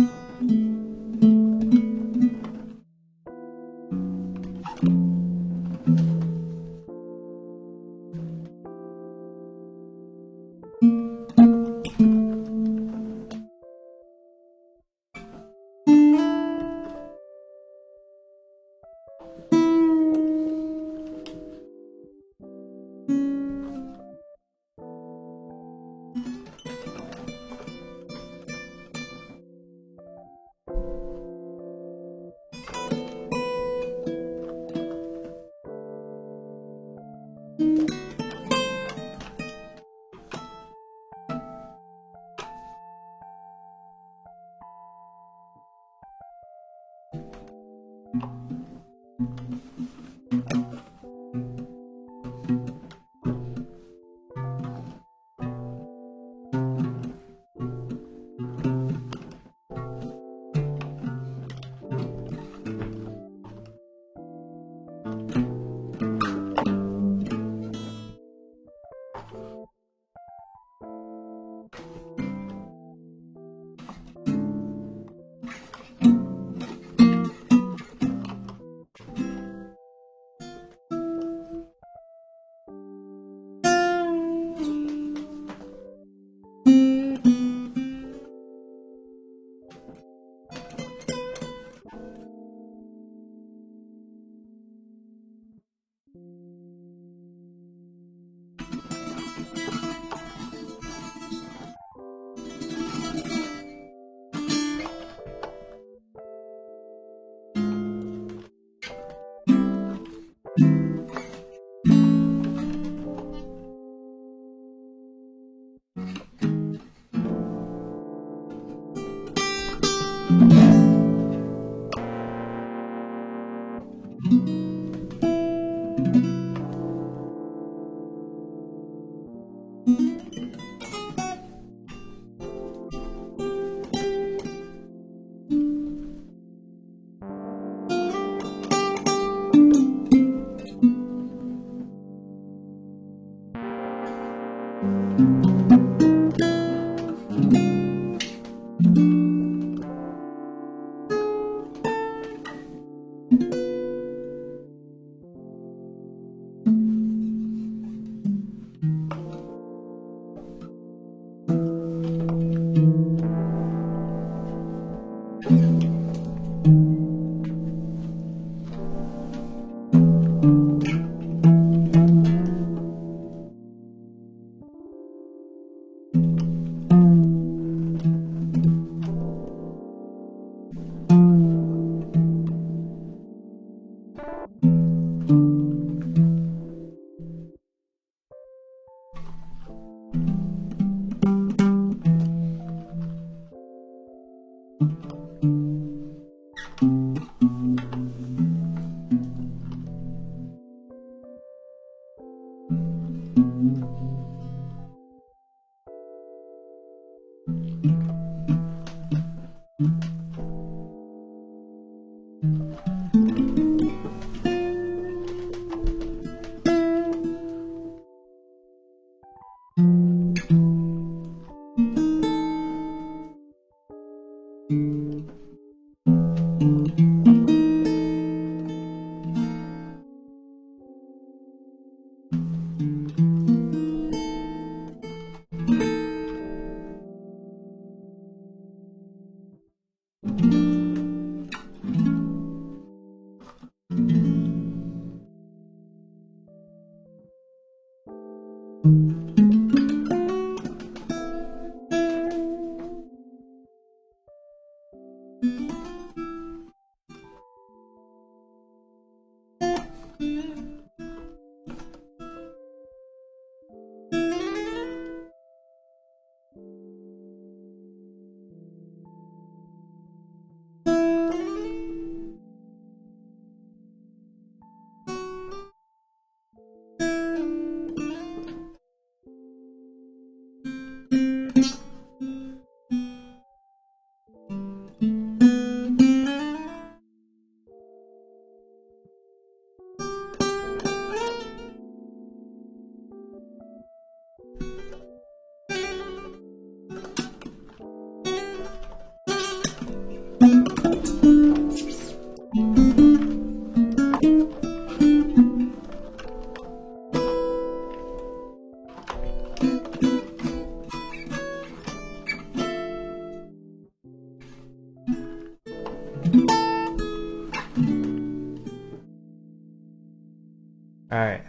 Alright.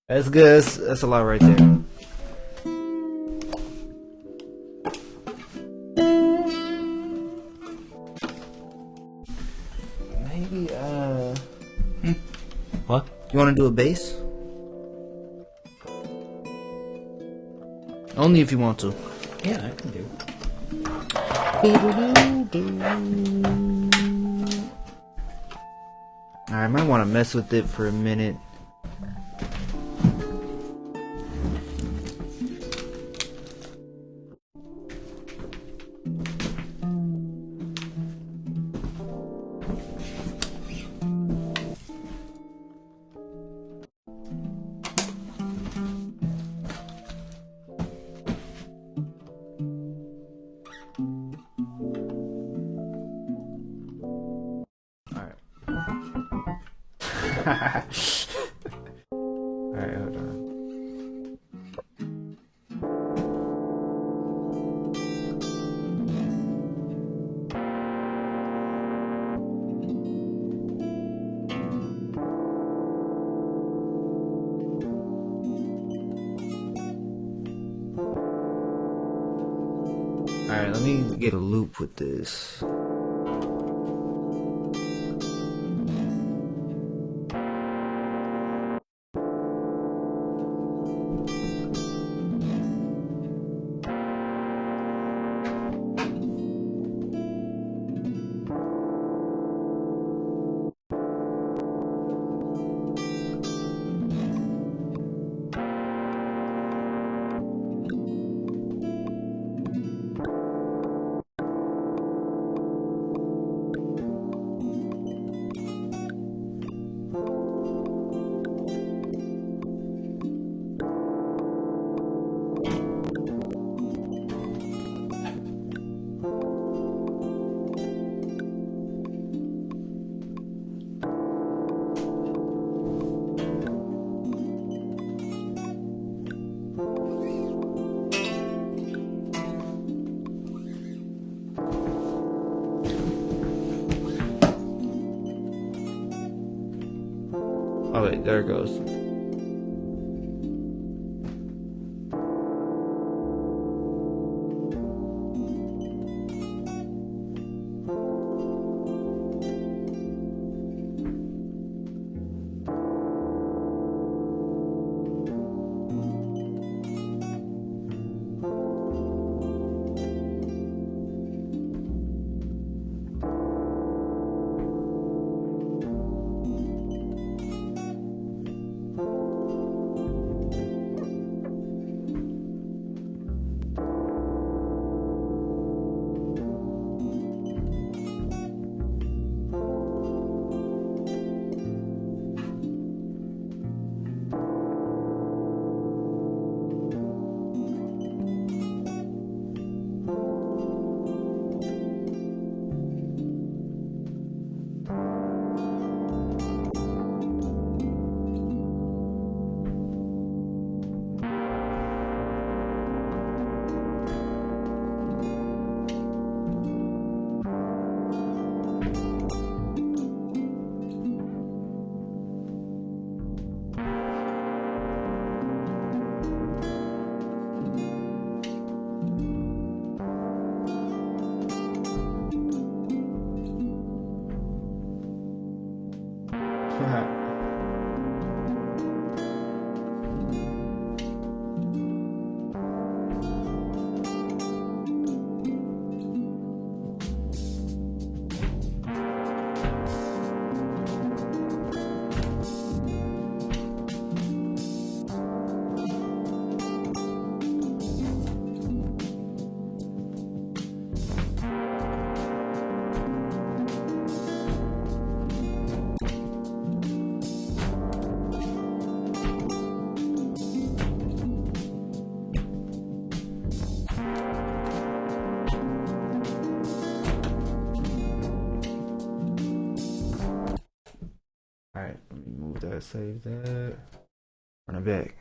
That's good. That's a lot right there. Maybe, What? you want to do a bass? Only if you want to. Yeah, I can do. I might want to mess with it for a minute. Alright, hold on. Alright, let me get a loop with this. Oh wait, there it goes. save that. Run it back.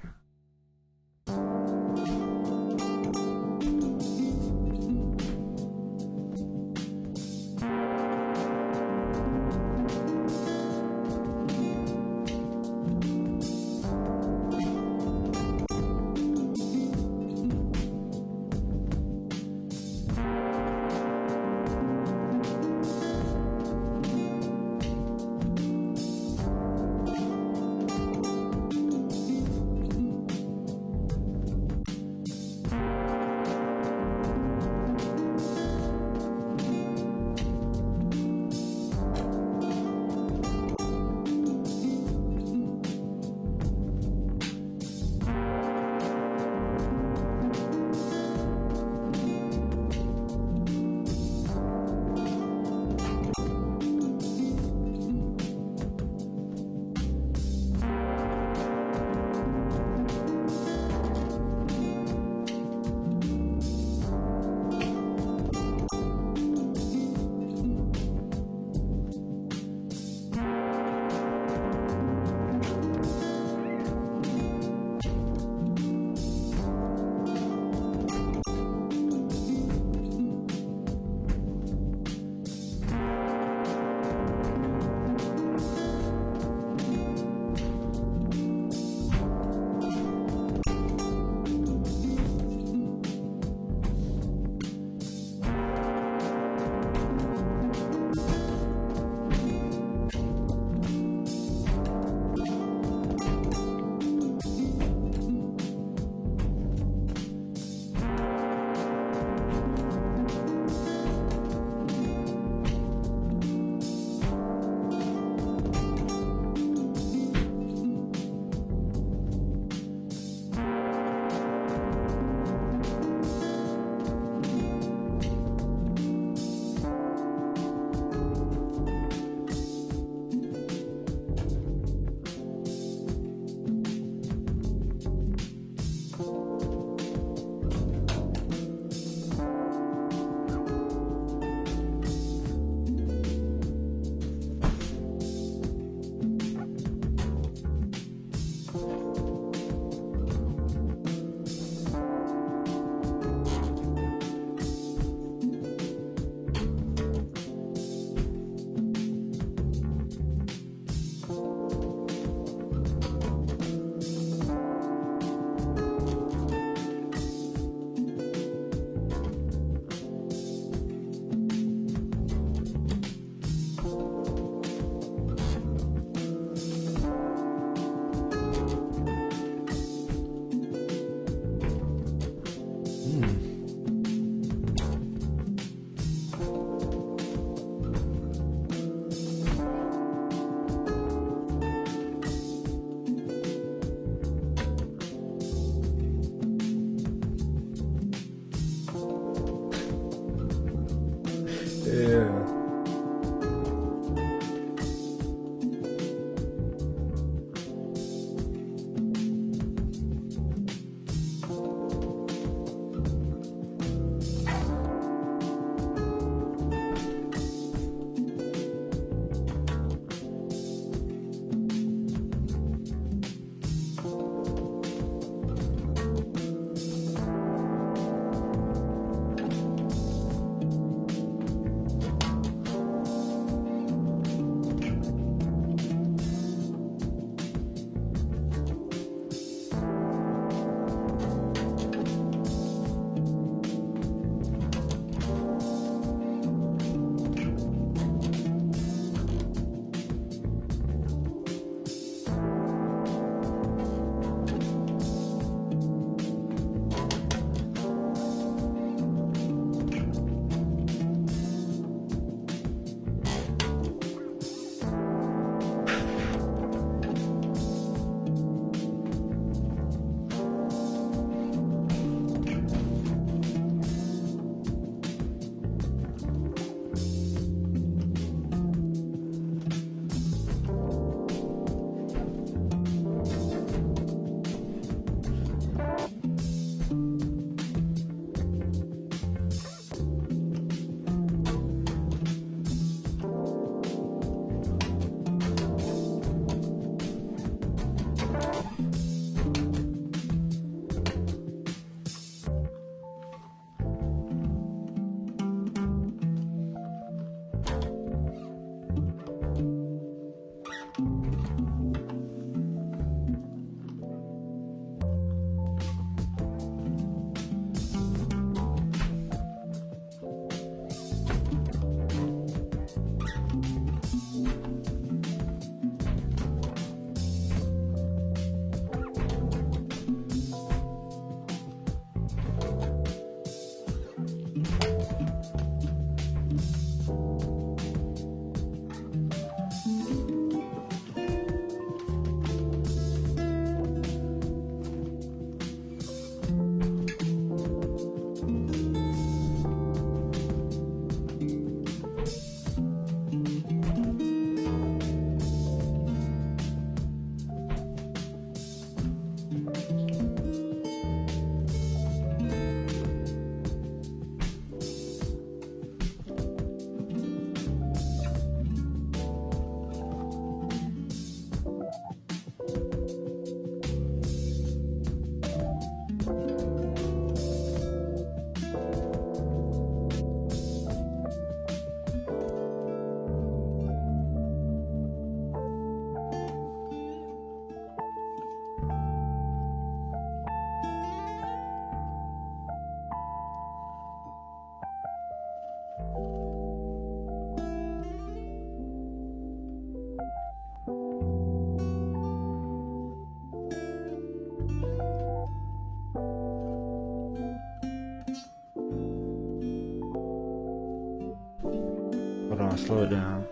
Hold on, slow it down.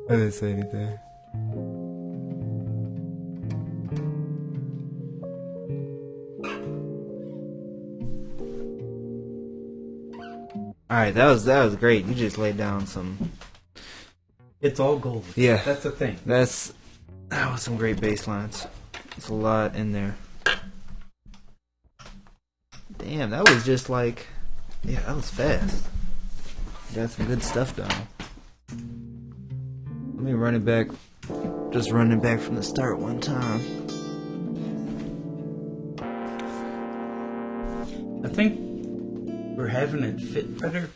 I didn't say anything. Alright, that was great. You just laid down some. It's all gold. Yeah. That's the thing. That was some great bass lines. It's a lot in there. Damn, that was just like, yeah, that was fast. Got some good stuff done. Let me run it back. Just run it back from the start one time. I think we're having it fit better.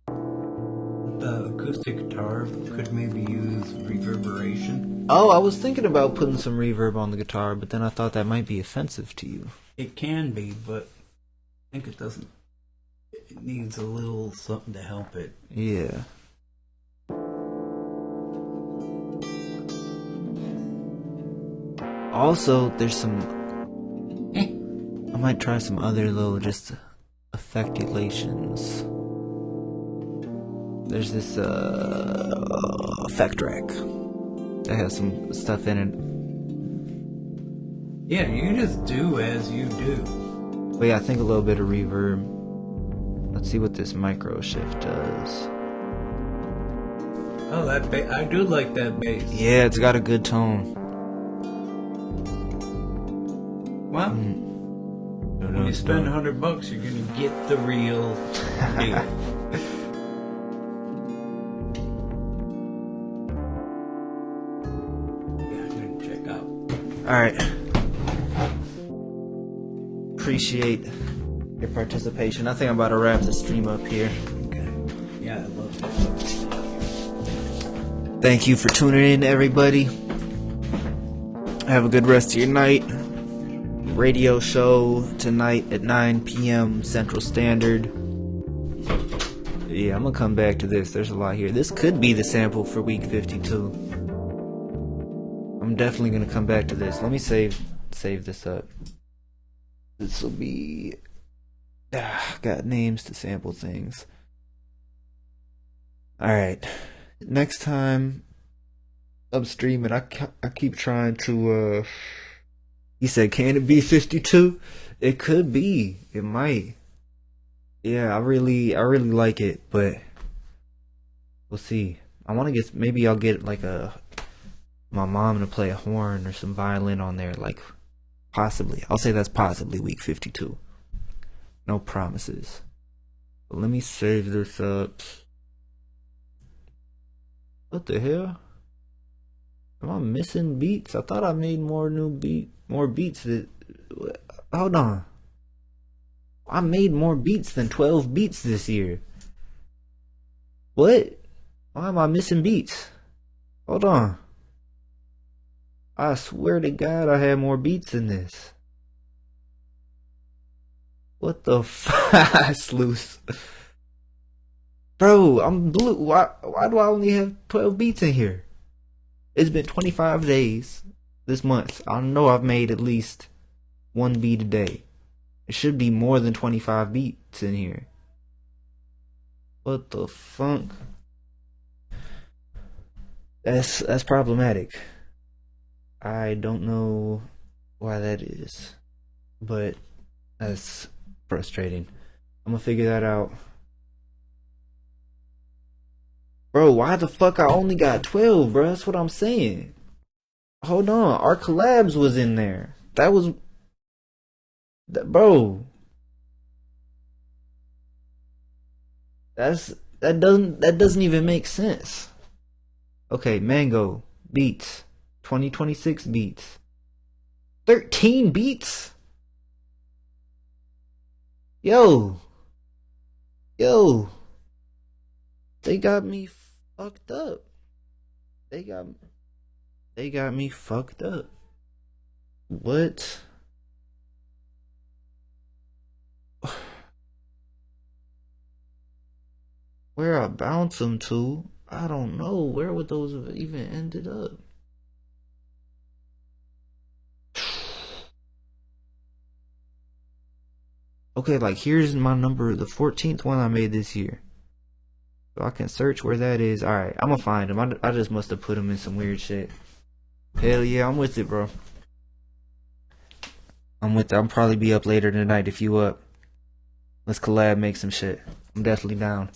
The acoustic guitar could maybe use reverberation. Oh, I was thinking about putting some reverb on the guitar, but then I thought that might be offensive to you. It can be, but I think it doesn't. It needs a little something to help it. Yeah. Also, there's some. I might try some other little just effectulations. There's this effect rack that has some stuff in it. Yeah, you just do as you do. But yeah, I think a little bit of reverb. Let's see what this micro shift does. Oh, I do like that bass. Yeah, it's got a good tone. Well, when you spend $100, you're gonna get the real deal. Yeah, I'm gonna check out. Alright. Appreciate your participation. I think I'm about to wrap the stream up here. Okay. Yeah, I love that. Thank you for tuning in, everybody. Have a good rest of your night. Radio show tonight at 9 p.m. Central Standard. Yeah, I'm gonna come back to this. There's a lot here. This could be the sample for week 52. I'm definitely gonna come back to this. Let me save this up. This will be. Got names to sample things. Alright. Next time I'm streaming, I keep trying to. He said, can it be 52? It could be. It might. Yeah, I really like it, but we'll see. I want to get, maybe I'll get like my mom to play a horn or some violin on there, like possibly. I'll say that's possibly week 52. No promises. But let me save this up. What the hell? Am I missing beats? I thought I made more beats. Hold on. I made more beats than 12 beats this year. What? Why am I missing beats? Hold on. I swear to God I had more beats than this. What the fuck? Sluice. Bro, I'm blue. Why do I only have 12 beats in here? It's been 25 days this month. I know I've made at least one beat a day. It should be more than 25 beats in here. What the funk? That's problematic. I don't know why that is, but that's frustrating. I'm gonna figure that out. Bro, why the fuck I only got 12, bro? That's what I'm saying. Hold on, our collabs was in there. That was... bro. That doesn't even make sense. Okay, Mango beats 2026 beats 13 beats. Yo, they got me fucked up. They got me fucked up. What? Where I bounce them to, I don't know. Where would those have even ended up? Okay, like here's my number, the 14th one I made this year. So I can search where that is. Alright, I'm gonna find them. I just must have put them in some weird shit. Hell yeah, I'm with it, bro. I'm with it. I'll probably be up later tonight if you up. Let's collab, make some shit. I'm definitely down.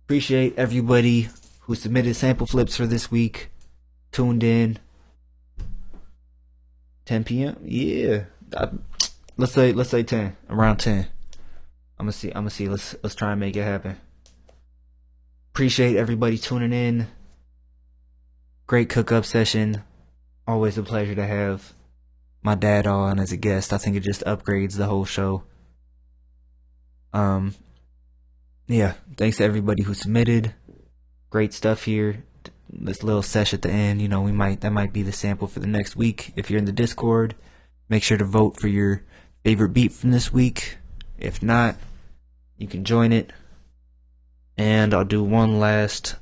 Appreciate everybody who submitted sample flips for this week. Tuned in. 10 p.m. Yeah. Let's say 10. Around 10. I'm gonna see. Let's try and make it happen. Appreciate everybody tuning in. Great cook-up session. Always a pleasure to have my dad on as a guest. I think it just upgrades the whole show. Yeah, thanks to everybody who submitted. Great stuff here. This little sesh at the end, you know, that might be the sample for the next week. If you're in the Discord, make sure to vote for your favorite beat from this week. If not, you can join it. And I'll do one last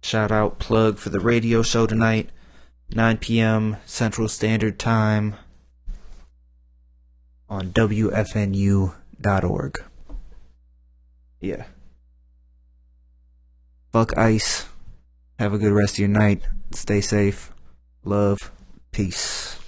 shout out plug for the radio show tonight. 9 p.m. Central Standard Time on WFNU.org. Yeah. Fuck ice. Have a good rest of your night. Stay safe. Love. Peace.